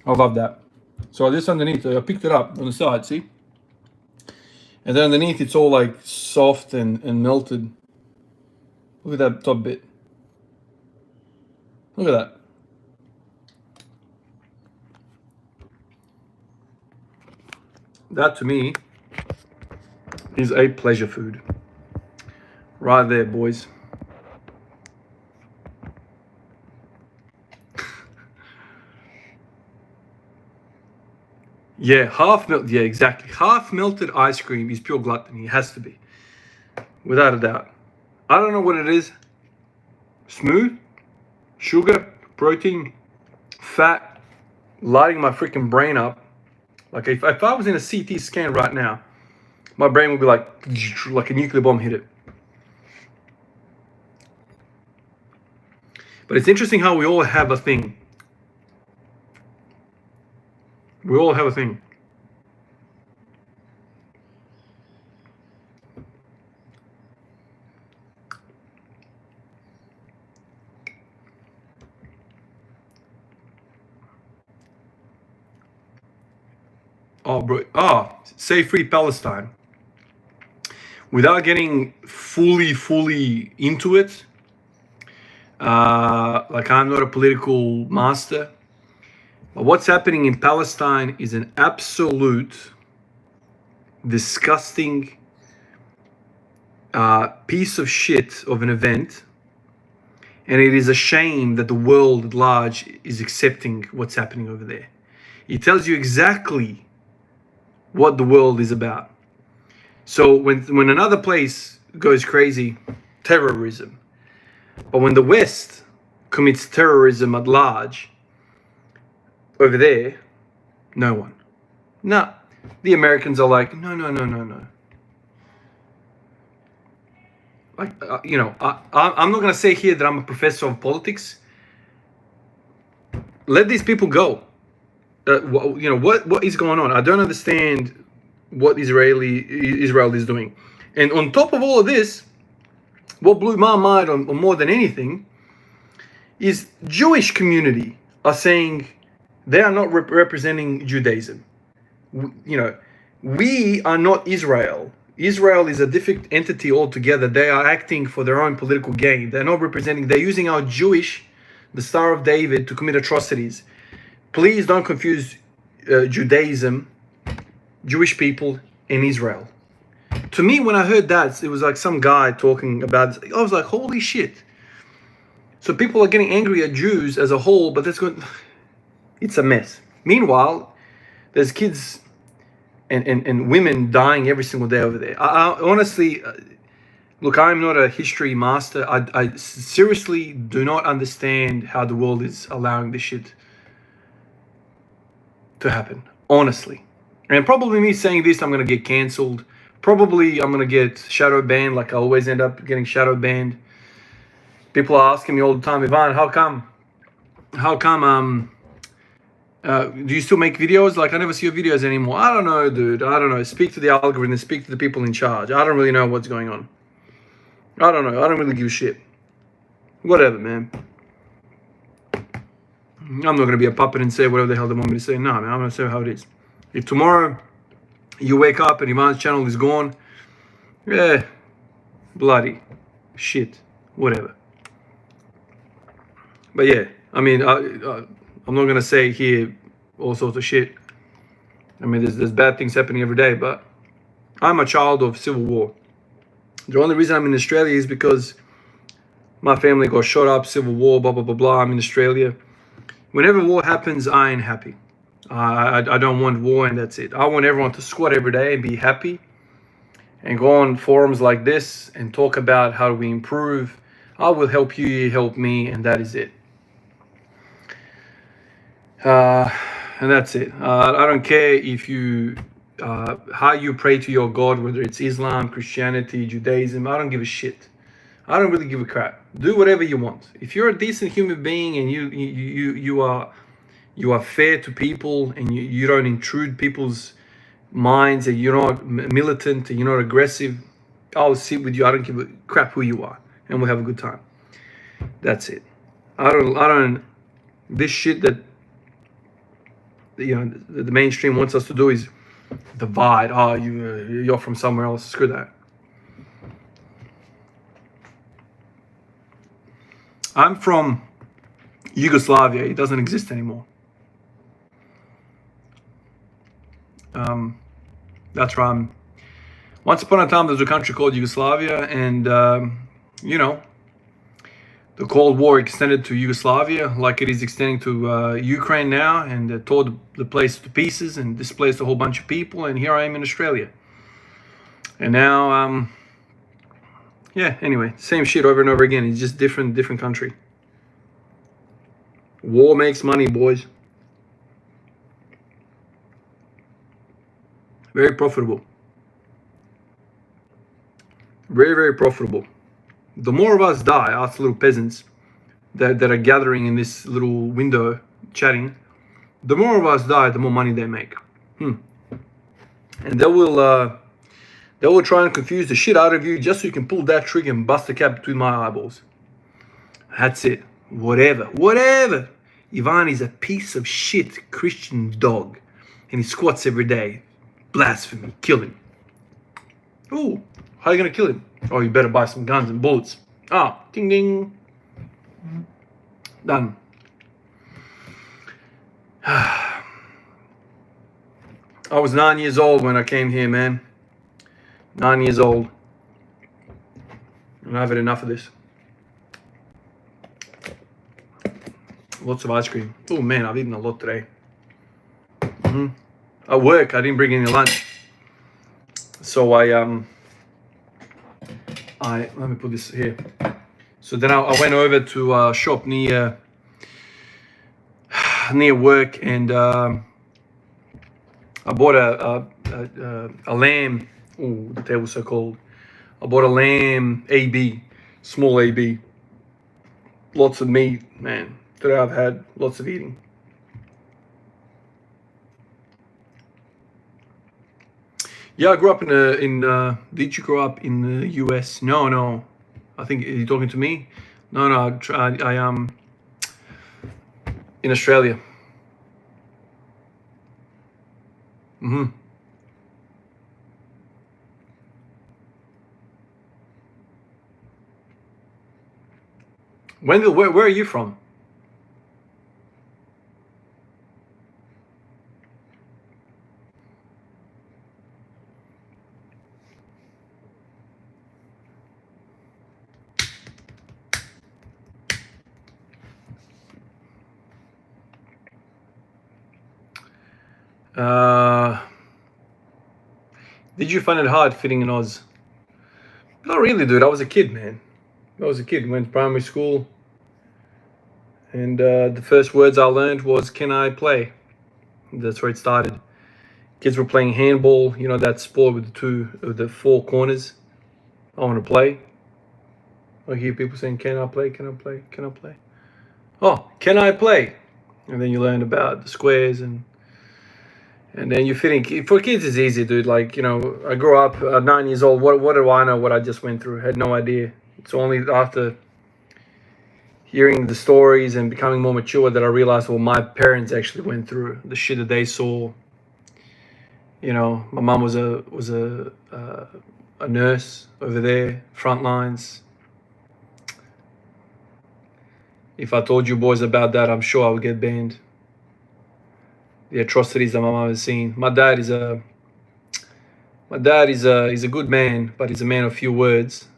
I love that. So this underneath, I picked it up on the side, see? And then underneath, it's all like soft and melted. Look at that top bit. Look at that. That to me is a pleasure food. Right there, boys. Yeah, half melted. Yeah, exactly. Half melted ice cream is pure gluttony. It has to be. without a doubt. I don't know what it is. Smooth, sugar, protein, fat, lighting my freaking brain up. Like if I was in a CT scan right now, my brain would be like a nuclear bomb hit it. But it's interesting how we all have a thing. We all have a thing. Oh, bro. Oh, say free Palestine. Without getting fully into it, like I'm not a political master, but what's happening in Palestine is an absolute disgusting piece of shit of an event. And it is a shame that the world at large is accepting what's happening over there. It tells you exactly what the world is about. So when another place goes crazy, terrorism. But when the West commits terrorism at large, over there, no one. No. The Americans are like, no. Like, I'm not going to say here that I'm a professor of politics. Let these people go. What is going on? I don't understand what Israel is doing. And on top of all of this, what blew my mind on more than anything is Jewish community are saying they are not representing Judaism. We are not Israel. Israel is a different entity altogether. They are acting for their own political gain. They're not representing. They're using our Jewish, the Star of David, to commit atrocities. Please don't confuse Judaism, Jewish people, and Israel. To me, when I heard that, it was like some guy talking about it. I was like, holy shit. So people are getting angry at Jews as a whole, but that's good. It's a mess. Meanwhile, there's kids and women dying every single day over there. I honestly, look, I'm not a history master. I seriously do not understand how the world is allowing this shit to happen, honestly. And probably me saying this, I'm going to get cancelled. Probably I'm going to get shadow banned, like I always end up getting shadow banned. People are asking me all the time, Ivan, how come, do you still make videos? Like, I never see your videos anymore. I don't know, dude. I don't know. Speak to the algorithm, speak to the people in charge. I don't really know what's going on. I don't know. I don't really give a shit. Whatever, man. I'm not going to be a puppet and say whatever the hell they want me to say. No, man, I'm going to say how it is. If tomorrow you wake up and Ivan's channel is gone, bloody shit, whatever. But yeah, I mean, I'm not going to say here all sorts of shit. I mean, there's bad things happening every day, but I'm a child of civil war. The only reason I'm in Australia is because my family got shot up, civil war, blah, blah, blah, blah. I'm in Australia. Whenever war happens, I ain't happy. I don't want war, and that's it. I want everyone to squat every day and be happy and go on forums like this and talk about how we improve. I will help you, you help me, and that is it. And that's it. I don't care if you how you pray to your God, whether it's Islam, Christianity, Judaism. I don't give a shit. I don't really give a crap. Do whatever you want. If you're a decent human being and you are fair to people and you don't intrude people's minds and you're not militant and you're not aggressive, I'll sit with you. I don't give a crap who you are, and we'll have a good time. That's it. I don't. This shit that the mainstream wants us to do is divide. Oh, you're from somewhere else. Screw that. I'm from Yugoslavia. It doesn't exist anymore. That's where I'm. Once upon a time, there was a country called Yugoslavia, and the Cold War extended to Yugoslavia, like it is extending to Ukraine now, and tore the place to pieces and displaced a whole bunch of people. And here I am in Australia, and now Yeah, anyway, same shit over and over again. It's just different country. War makes money, boys. Very profitable. Very, very profitable. The more of us die, us little peasants that are gathering in this little window chatting, the more of us die, the more money they make. And they will try and confuse the shit out of you just so you can pull that trigger and bust the cap between my eyeballs. That's it. Whatever. Ivan is a piece of shit Christian dog, and he squats every day. Blasphemy. Kill him. Ooh, how are you gonna kill him? Oh, you better buy some guns and bullets. Ah, ding ding. Done. I was 9 years old when I came here, man. 9 years old. And I've had enough of this. Lots of ice cream. Oh man, I've eaten a lot today. At work, I didn't bring any lunch. So let me put this here. So then I went over to a shop near work, and I bought a lamb. Oh, the table's so cold. I bought a lamb AB, small AB. Lots of meat, man. Today I've had lots of eating. Yeah, I grew up did you grow up in the US? No. I think, are you talking to me? No, I am in Australia. Wendell, where are you from? Did you find it hard fitting in Oz? Not really, dude. I was a kid, man. Went to primary school, and the first words I learned was, "Can I play?" That's where it started. Kids were playing handball, you know, that sport with the four corners. I want to play. I hear people saying, "Can I play? Can I play? Can I play?" Oh, can I play? And then you learn about the squares, and then you're fitting. For kids, it's easy, dude. Like, you know, I grew up at 9 years old. What do I know what I just went through? I had no idea. It's only after hearing the stories and becoming more mature that I realized, well, my parents actually went through the shit that they saw. You know, my mom was a nurse over there, front lines. If I told you boys about that, I'm sure I would get banned. The atrocities that my mom has seen. My dad is a good man, but he's a man of few words.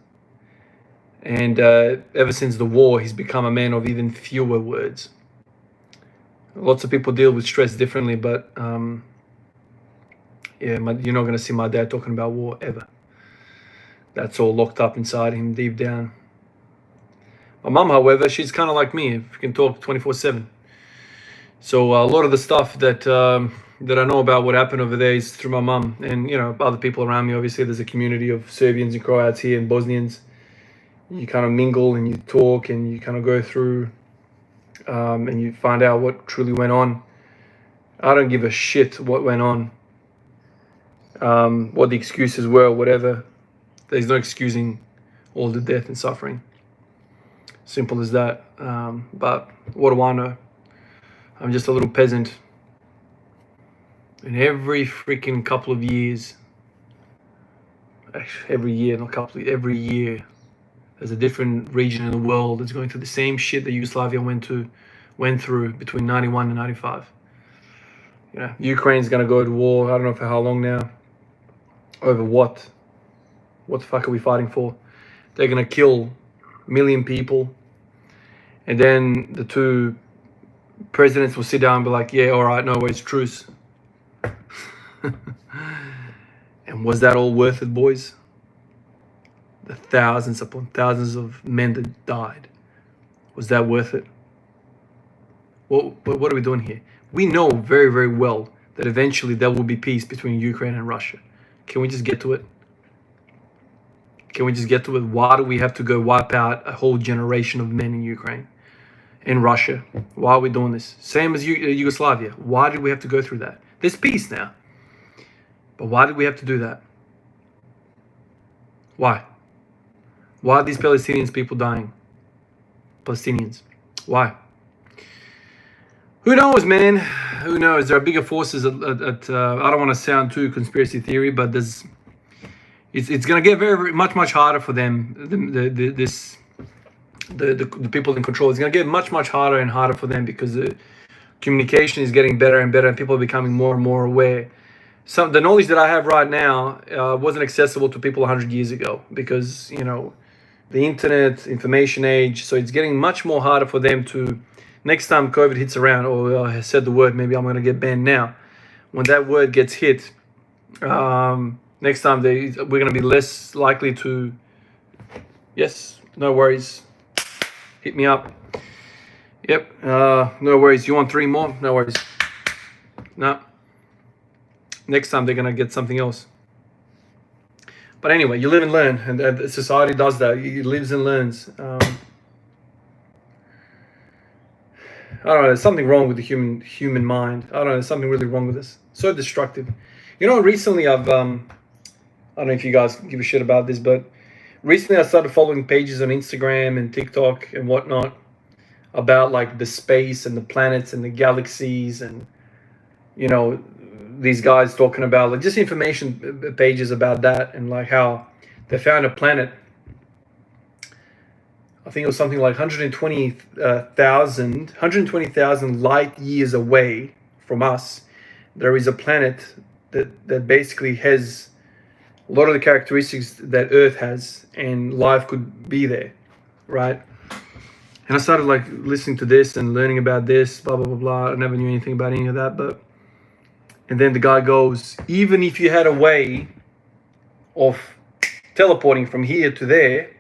And ever since the war, he's become a man of even fewer words. Lots of people deal with stress differently, but yeah, you're not going to see my dad talking about war ever. That's all locked up inside him deep down. My mom, however, she's kind of like me. If you can talk 24/7. So a lot of the stuff that I know about what happened over there is through my mom and, you know, other people around me. Obviously, there's a community of Serbians and Croats here and Bosnians. You kind of mingle and you talk and you kind of go through and you find out what truly went on. I don't give a shit what went on, what the excuses were, whatever. There's no excusing all the death and suffering. Simple as that. But what do I know? I'm just a little peasant. And every freaking couple of years, actually every year, there's a different region in the world that's going through the same shit that Yugoslavia went through between 91 and 95. You know, Ukraine's gonna go to war, I don't know for how long now. Over what? What the fuck are we fighting for? They're gonna kill a million people. And then the two presidents will sit down and be like, yeah, all right, no worries, truce. And was that all worth it, boys? the thousands upon thousands of men that died. Was that worth it? Well, what are we doing here? We know very, very well that eventually there will be peace between Ukraine and Russia. Can we just get to it? Can we just get to it? Why do we have to go wipe out a whole generation of men in Ukraine, in Russia? Why are we doing this? Same as Yugoslavia. Why did we have to go through that? There's peace now. But why did we have to do that? Why? Why are these Palestinians people dying? Palestinians. Why? Who knows, man? Who knows? There are bigger forces at I don't want to sound too conspiracy theory, but it's going to get very, very much harder for them. The people in control. It's going to get much harder and harder for them because the communication is getting better and better, and people are becoming more and more aware. The knowledge that I have right now wasn't accessible to people 100 years ago because, you know, the internet, information age. So it's getting much more harder for them to, next time COVID hits around, or I said the word, maybe I'm going to get banned now. When that word gets hit, next time we're going to be less likely to, yes, no worries. Hit me up. Yep, no worries. You want 3 more? No worries. No. Next time they're going to get something else. But anyway, you live and learn, and society does that. It lives and learns. I don't know, there's something wrong with the human mind. I don't know, there's something really wrong with this. So destructive. You know, recently I don't know if you guys give a shit about this, but recently I started following pages on Instagram and TikTok and whatnot about like the space and the planets and the galaxies, and, you know, these guys talking about like just information pages about that, and like how they found a planet, I think it was something like 120,000 light years away from us. There is a planet that basically has a lot of the characteristics that Earth has, and life could be there, right? And I started like listening to this and learning about this, blah, blah, blah, blah. I never knew anything about any of that, but, and then the guy goes, even if you had a way of teleporting from here to there,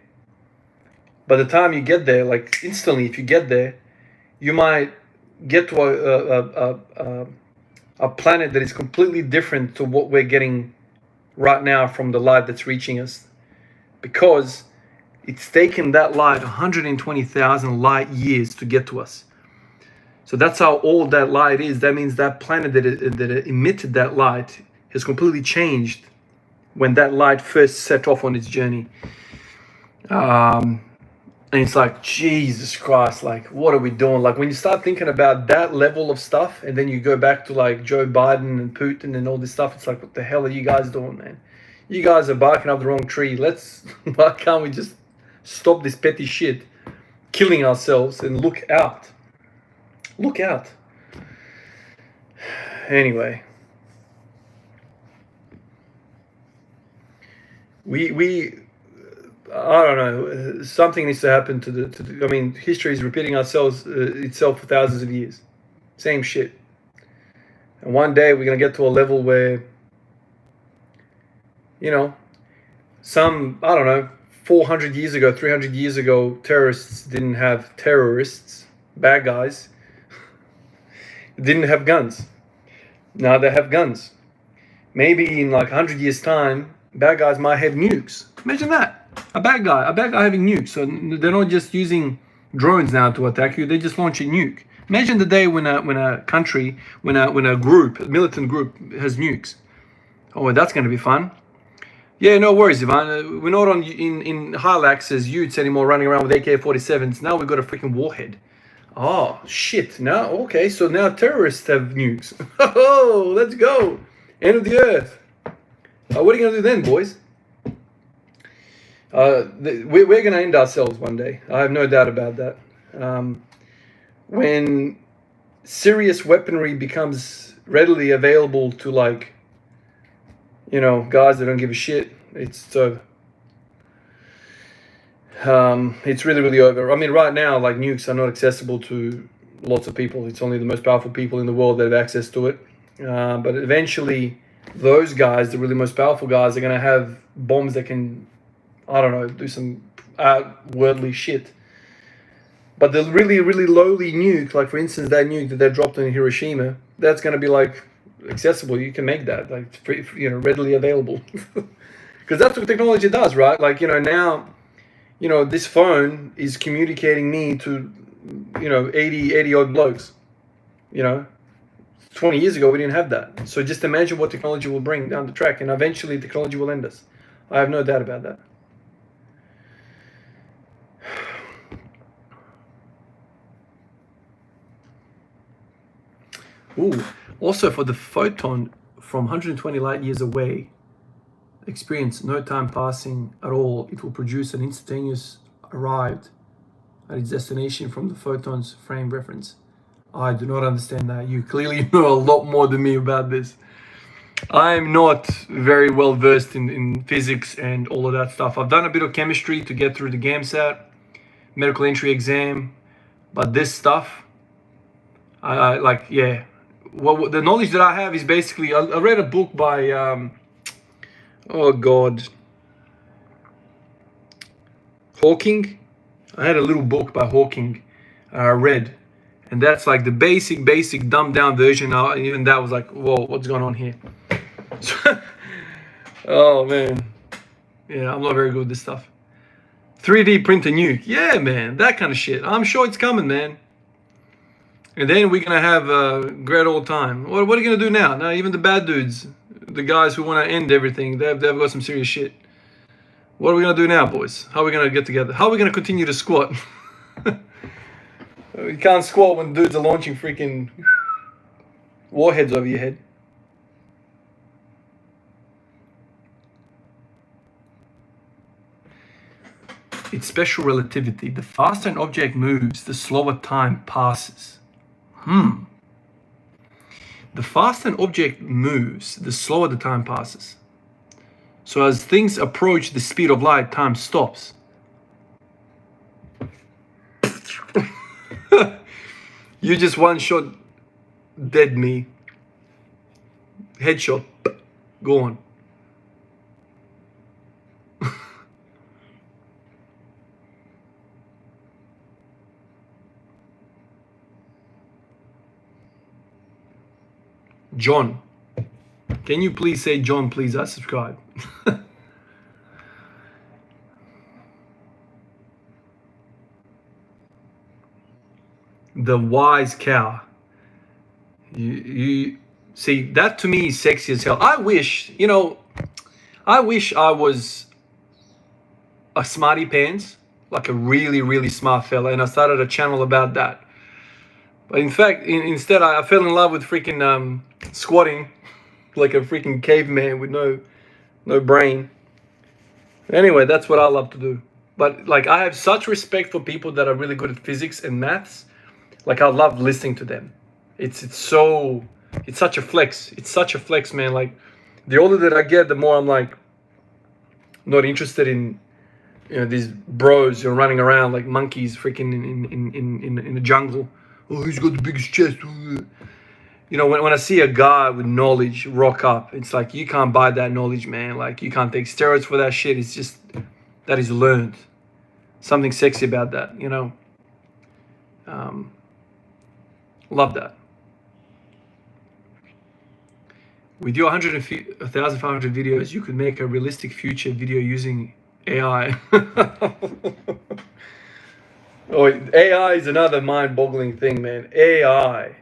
by the time you get there, like instantly, if you get there, you might get to a planet that is completely different to what we're getting right now from the light that's reaching us, because it's taken that light 120,000 light years to get to us. So that's how old that light is. That means that planet that emitted that light has completely changed when that light first set off on its journey. And it's like, Jesus Christ, like, what are we doing? Like, when you start thinking about that level of stuff, and then you go back to like Joe Biden and Putin and all this stuff, it's like, what the hell are you guys doing, man? You guys are barking up the wrong tree. Why can't we just stop this petty shit, killing ourselves, and look out? Look out. Anyway. I don't know. Something needs to happen to the. I mean, history is repeating itself for thousands of years. Same shit. And one day we're gonna get to a level where, you know, I don't know, 400 years ago, 300 years ago, terrorists, bad guys, didn't have guns. Now they have guns. Maybe in like 100 years' time, bad guys might have nukes. Imagine that. A bad guy having nukes. So they're not just using drones now to attack you, they just launch a nuke. Imagine the day when a militant group has nukes. Oh, that's going to be fun. Yeah, no worries, Ivan. We're not in Hilux as youths anymore running around with AK-47s. Now we've got a freaking warhead. Oh, shit. Now, okay, so now terrorists have nukes. Oh, let's go. End of the earth. What are you going to do then, boys? We're going to end ourselves one day. I have no doubt about that. When serious weaponry becomes readily available to, like, you know, guys that don't give a shit, it's over. It's really, really over. I mean, right now, like, nukes are not accessible to lots of people. It's only the most powerful people in the world that have access to it. But eventually, those guys, the really most powerful guys, are going to have bombs that can I don't know, do some worldly shit. But the really, really lowly nuke, like for instance, that nuke that they dropped in Hiroshima, that's going to be like accessible. You can make that like free, readily available. Because that's what technology does, right? Like, now, this phone is communicating me to, 80 odd blokes. 20 years ago, we didn't have that. So just imagine what technology will bring down the track, and eventually technology will end us. I have no doubt about that. Ooh. Also, for the photon from 120 light years away, experience no time passing at all, it will produce an instantaneous arrived at its destination from the photon's frame reference. I do not understand that. You clearly know a lot more than me about this. I'm not very well versed in physics and all of that stuff. I've done a bit of chemistry to get through the GAMSAT, medical entry exam, but this stuff, I like, yeah. Well, the knowledge that I have is basically, I read a book by, oh God, Hawking. I had a little book by Hawking I read, and that's like the basic dumbed down version. Even that was like, whoa, what's going on here? Oh man, yeah, I'm not very good with this stuff. 3D print a nuke, yeah, man, that kind of shit. I'm sure it's coming, man. And then we're gonna have a great old time. What are you gonna do now? Now even the bad dudes, the guys who want to end everything, they've got some serious shit. What are we gonna do now, boys? How are we gonna get together? How are we gonna continue to squat? You can't squat when dudes are launching freaking warheads over your head. It's special relativity. The faster an object moves, the slower time passes. The faster an object moves, the slower the time passes. So as things approach the speed of light, time stops. You just one shot dead me. Headshot. Go on. John. Can you please say John, please? I subscribe. The wise cow. You see, that to me is sexy as hell. I wish I was a smarty pants, like a really, really smart fella, and I started a channel about that. But in fact, instead, I fell in love with freaking squatting, like a freaking caveman with no brain. Anyway, that's what I love to do. But like, I have such respect for people that are really good at physics and maths. Like, I love listening to them. It's such a flex. It's such a flex, man. Like, the older that I get, the more I'm like not interested in these bros running around like monkeys freaking in the jungle. Oh, he's got the biggest chest. When I see a guy with knowledge rock up, it's like, you can't buy that knowledge, man. Like, you can't take steroids for that shit. It's just, that is learned. Something sexy about that, love that. With your 1,500 videos, you could make a realistic future video using AI. Oh, AI is another mind-boggling thing, man. AI.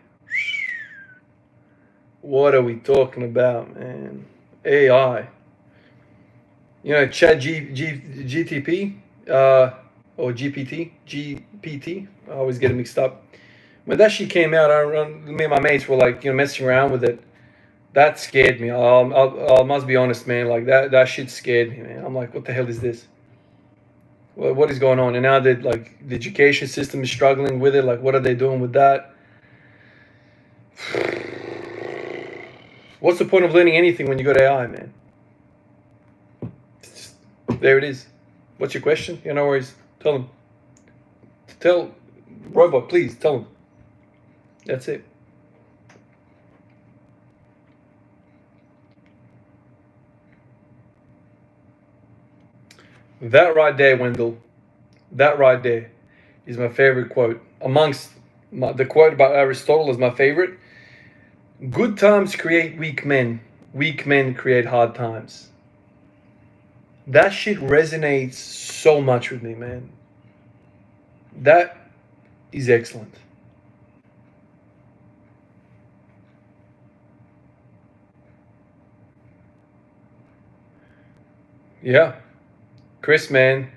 What are we talking about, man? AI. GTP or GPT. I always get it mixed up. When that shit came out, me and my mates were like, messing around with it. That scared me. I must be honest, man. Like that shit scared me, man. I'm like, what the hell is this? What is going on? And now that like the education system is struggling with it, like what are they doing with that? What's the point of learning anything when you got AI, man? There it is. What's your question? No worries. Tell them. Tell robot, please tell them. That's it. That right there, Wendell. That right there is my favorite quote. Amongst the quote about Aristotle is my favorite. Good times create weak men. Weak men create hard times. That shit resonates so much with me, man. That is excellent. Yeah. Chris, man.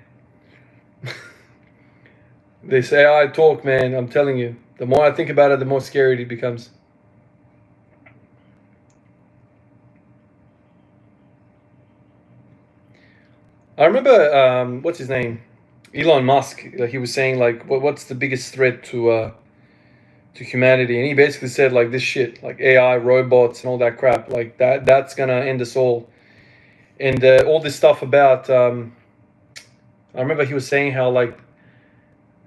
This AI talk, man, I'm telling you. The more I think about it, the more scary it becomes. I remember, what's his name? Elon Musk. Like he was saying, like, what's the biggest threat to humanity? And he basically said, like, this shit, like AI, robots, and all that crap. Like that's gonna end us all. And all this stuff about. I remember he was saying how like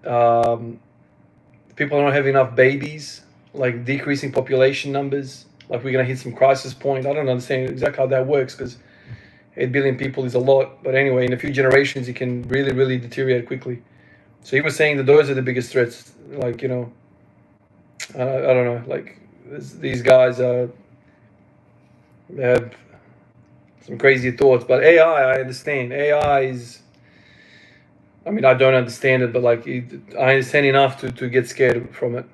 um, people don't have enough babies, like decreasing population numbers. Like we're gonna hit some crisis point. I don't understand exactly how that works because 8 billion people is a lot. But anyway, in a few generations, it can really, really deteriorate quickly. So he was saying that those are the biggest threats. Like, I don't know, like these guys have some crazy thoughts. But AI, I understand. AI is, I mean, I don't understand it, but like I understand enough to get scared from it.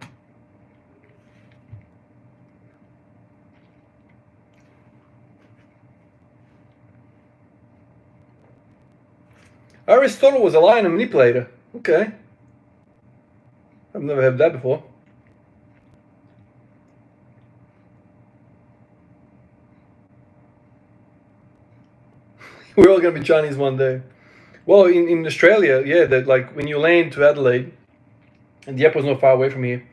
Aristotle was a lion and manipulator. Okay. I've never heard that before. We're all going to be Chinese one day. Well, in Australia, yeah, that like when you land to Adelaide, and the airport's not far away from here,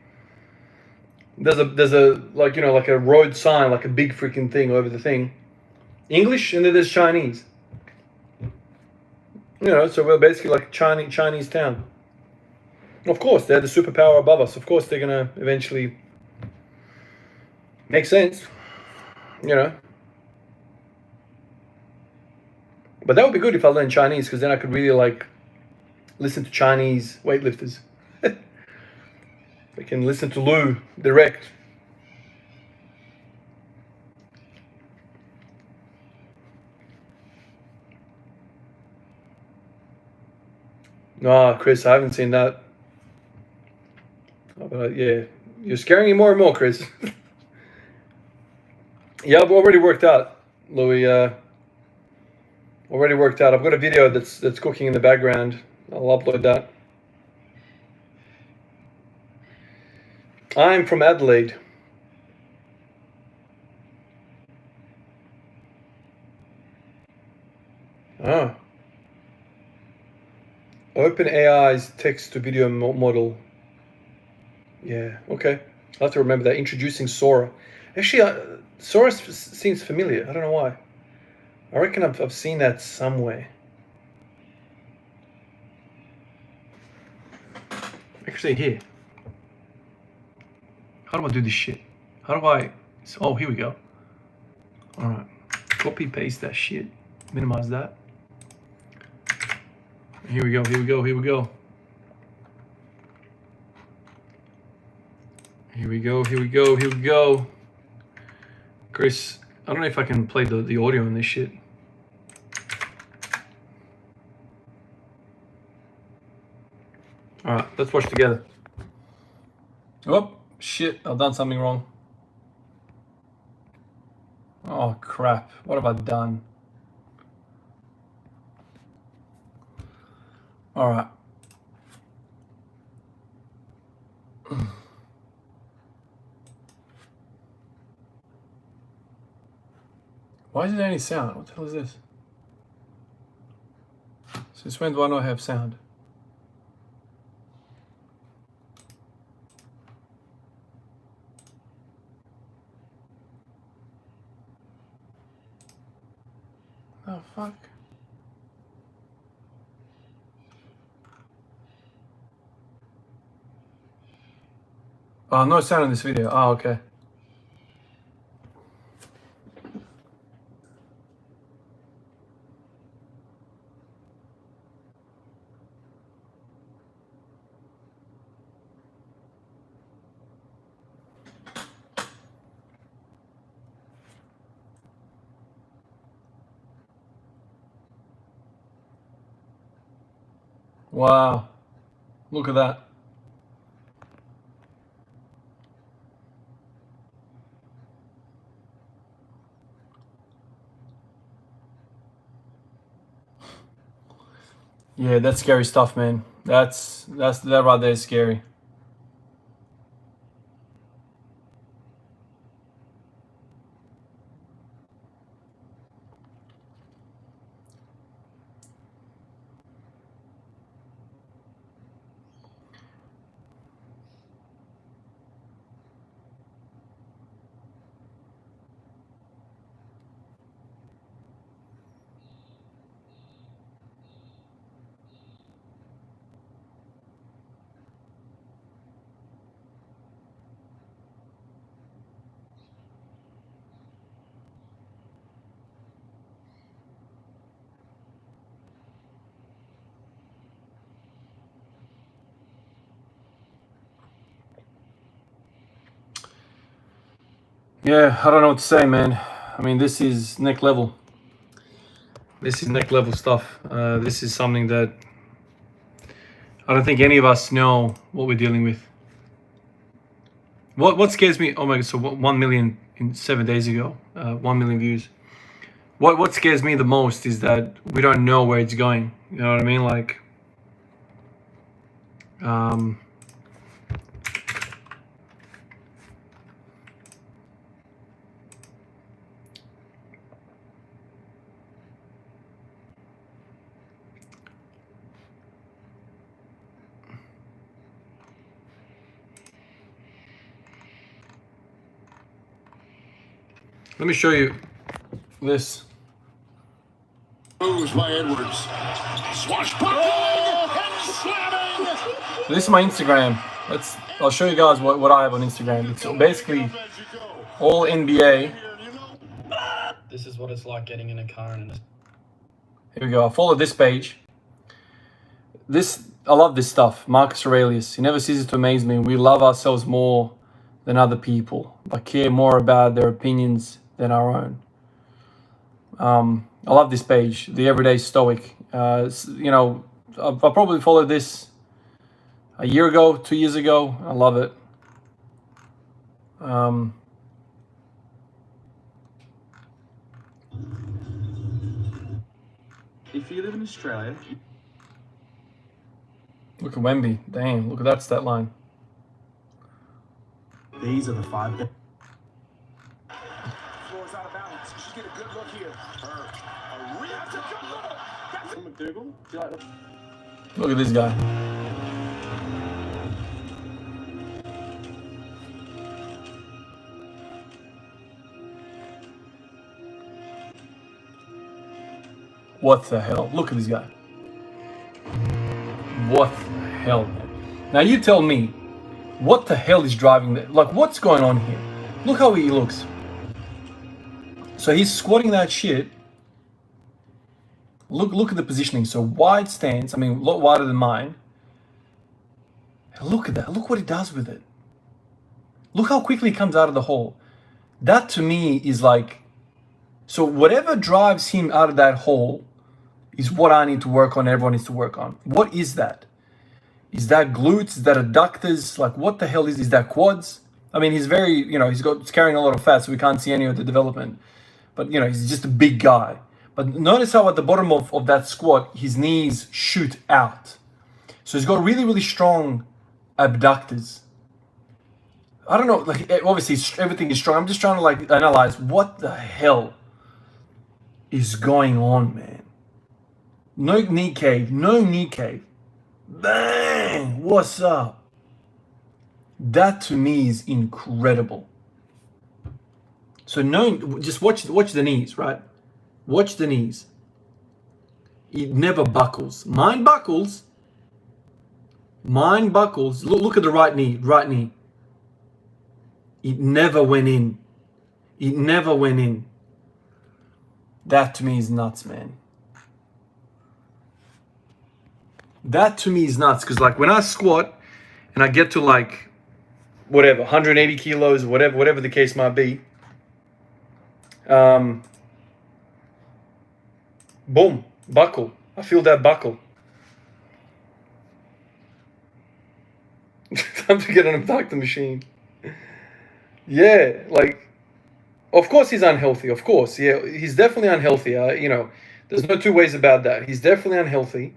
there's a like like a road sign, like a big freaking thing over the thing, English, and then there's Chinese. So we're basically like Chinese town. Of course, they're the superpower above us. Of course, they're gonna eventually make sense. You know. But that would be good if I learned Chinese, because then I could really like listen to Chinese weightlifters. I can listen to Lou direct. No, Chris, I haven't seen that. But yeah, you're scaring me more and more, Chris. Yeah, I've already worked out, Louis. Already worked out. I've got a video that's cooking in the background. I'll upload that. I'm from Adelaide. Ah. OpenAI's text to video model. Yeah, okay. I'll have to remember that. Introducing Sora. Actually, Sora seems familiar. I don't know why. I reckon I've seen that somewhere. Actually, here. How do I do this shit? How do I... Oh, here we go. Alright. Copy, paste that shit. Minimize that. Here we go, here we go, here we go. Here we go, here we go, here we go. Chris, I don't know if I can play the audio in this shit. Alright, let's watch together. Oh, shit, I've done something wrong. Oh, crap. What have I done? Alright. Why isn't there any sound? What the hell is this? Since when do I not have sound? Oh, fuck. Oh, no sound in this video. Oh, okay. Wow. Look at that. Yeah, that's scary stuff, man. That right there is scary. Yeah, I don't know what to say, man. I mean, this is next level. This is next level stuff. This is something that I don't think any of us know what we're dealing with. What scares me? Oh my god! So 1 million in 7 days ago, 1 million views. What scares me the most is that we don't know where it's going. You know what I mean? Like, let me show you this. Moves by Edwards. Swashbuckling and slamming. This is my Instagram. I'll show you guys what I have on Instagram. It's basically all NBA. This is what it's like getting in a car and Here we go. I follow this page. I love this stuff. Marcus Aurelius. He never ceases to amaze me. We love ourselves more than other people, but care more about their opinions than our own. I love this page. The Everyday Stoic. You know, I probably followed this a year ago, 2 years ago. I love it. if you live in Australia, Look at Wemby. Damn, look at that stat line. these are the 5 best. Floor's out of balance. She get a good look here. That's a good look. That's From McDougal, do you like that? Look at this guy. What the hell? Look at this guy. What the hell, man? Now you tell me, what the hell is driving that? Like, what's going on here? Look how he looks. So he's squatting that shit. Look at the positioning. So wide stance. I mean, a lot wider than mine. Look at that. Look what he does with it. Look how quickly he comes out of the hole. That to me is like, so whatever drives him out of that hole is what I need to work on, everyone needs to work on. What is that? Is that glutes? Is that adductors? Like, what the hell is that quads? I mean, he's very, you know, he's carrying a lot of fat, so we can't see any of the development. But, you know, he's just a big guy. But notice how at the bottom of that squat, his knees shoot out. So he's got really, really strong abductors. I don't know, like, obviously everything is strong. I'm just trying to, like, analyze what the hell is going on, man. No knee cave, no knee cave. Bang! What's up? That to me is incredible. So just watch the knees, right? Watch the knees. It never buckles. Mine buckles. Mine buckles. Look at the right knee. Right knee. It never went in. It never went in. That to me is nuts, man. That to me is nuts, because like when I squat and I get to like whatever 180 kilos, whatever the case might be, boom, buckle. I feel that buckle. Time to get an abductor machine. Yeah, like, of course he's unhealthy. Of course, yeah, he's definitely unhealthy. You know, there's no two ways about that. He's definitely unhealthy,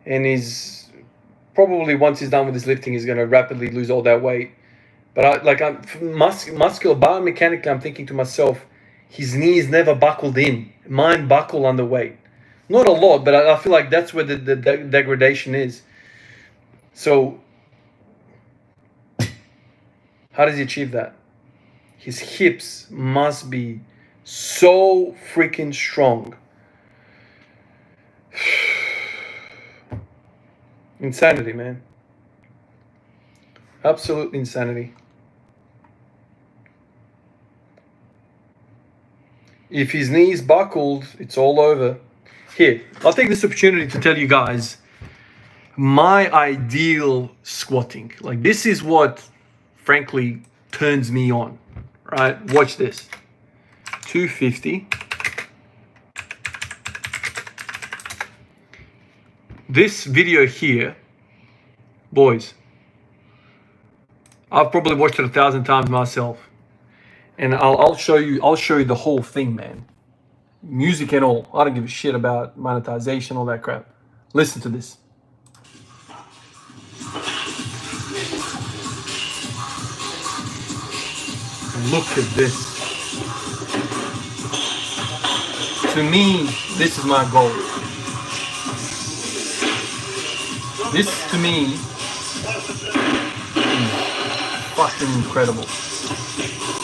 and he's probably, once he's done with his lifting, he's going to rapidly lose all that weight. But muscular, biomechanically, I'm thinking to myself, his knees never buckled in. Mine buckle under weight. Not a lot, but I feel like that's where the degradation is. So, how does he achieve that? His hips must be so freaking strong. Insanity, man. Absolute insanity. If his knees buckled, it's all over. Here, I'll take this opportunity to tell you guys my ideal squatting. Like, this is what, frankly, turns me on, right? Watch this. 250. This video here, boys, I've probably watched it 1,000 times myself. And I'll show you the whole thing, man. Music and all. I don't give a shit about monetization, all that crap. Listen to this. Look at this. To me, this is my goal. This, to me, is fucking incredible.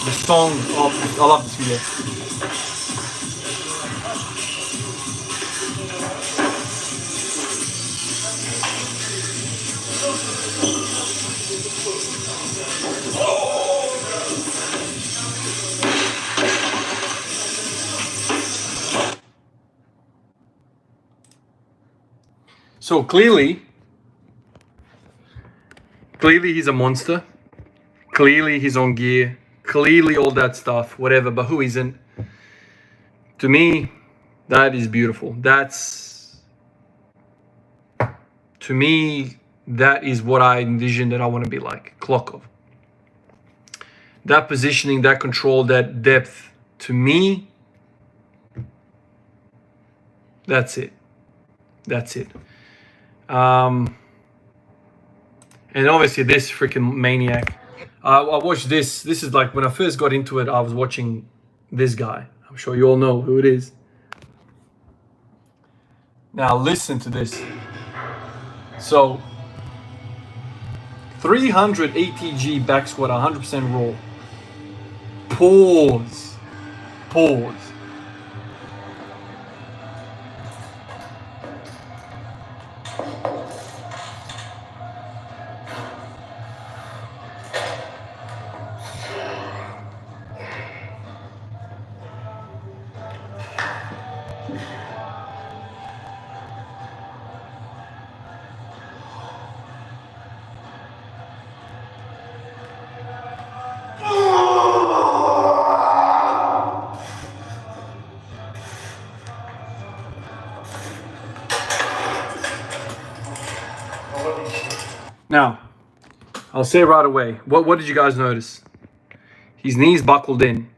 The song, oh, I love this video. So clearly he's a monster. Clearly he's on gear. Clearly all that stuff, whatever, but who isn't? To me, that is beautiful. To me, that is what I envision that I want to be like, Klokov. That positioning, that control, that depth, to me, that's it. That's it. And obviously this freaking maniac. I watched this. This is like when I first got into it, I was watching this guy. I'm sure you all know who it is. Now listen to this. So 300 ATG back squat, 100% raw. Pause. Now, I'll say right away, what did you guys notice? His knees buckled in.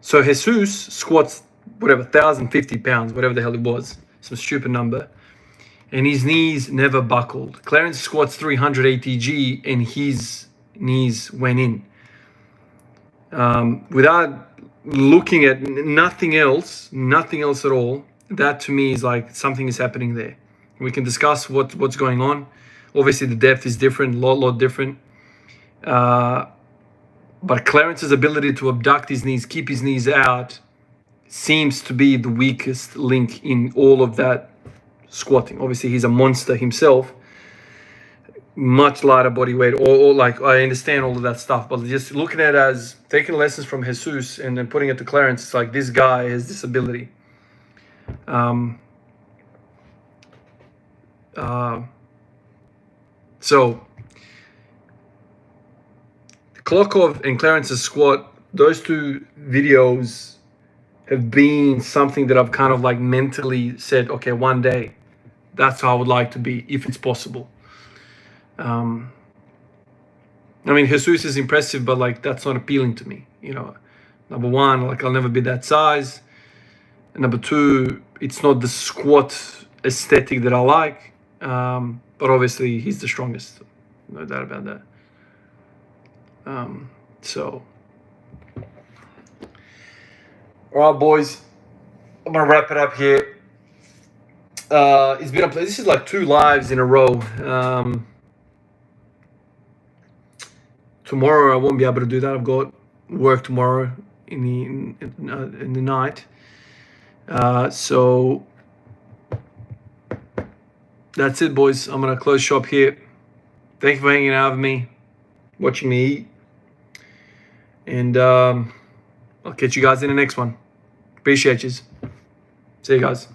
So Jesus squats, whatever, 1,050 pounds, whatever the hell it was, some stupid number. And his knees never buckled. Clarence squats 300 ATG and his knees went in. Without looking at nothing else at all, that to me is like something is happening there. We can discuss what's going on. Obviously the depth is different, a lot different. But Clarence's ability to abduct his knees, keep his knees out, seems to be the weakest link in all of that squatting. Obviously he's a monster himself, much lighter body weight, or like, I understand all of that stuff, but just looking at it as taking lessons from Jesus and then putting it to Clarence, it's like this guy has this ability. So Klokov and Clarence's squat, those two videos have been something that I've kind of like mentally said, okay, one day That's how I would like to be, if it's possible. I mean, Jesus is impressive, but like that's not appealing to me. You know, number one, like I'll never be that size. And number two, it's not the squat aesthetic that I like. But obviously, he's the strongest, no doubt about that. So, all right, boys, I'm gonna wrap it up here. It's been a pleasure. This is like 2 lives in a row. Tomorrow I won't be able to do that. I've got work tomorrow in the night. So that's it, boys. I'm gonna close shop here. Thank you for hanging out with me, watching me eat, and I'll catch you guys in the next one. Appreciate you. See you guys.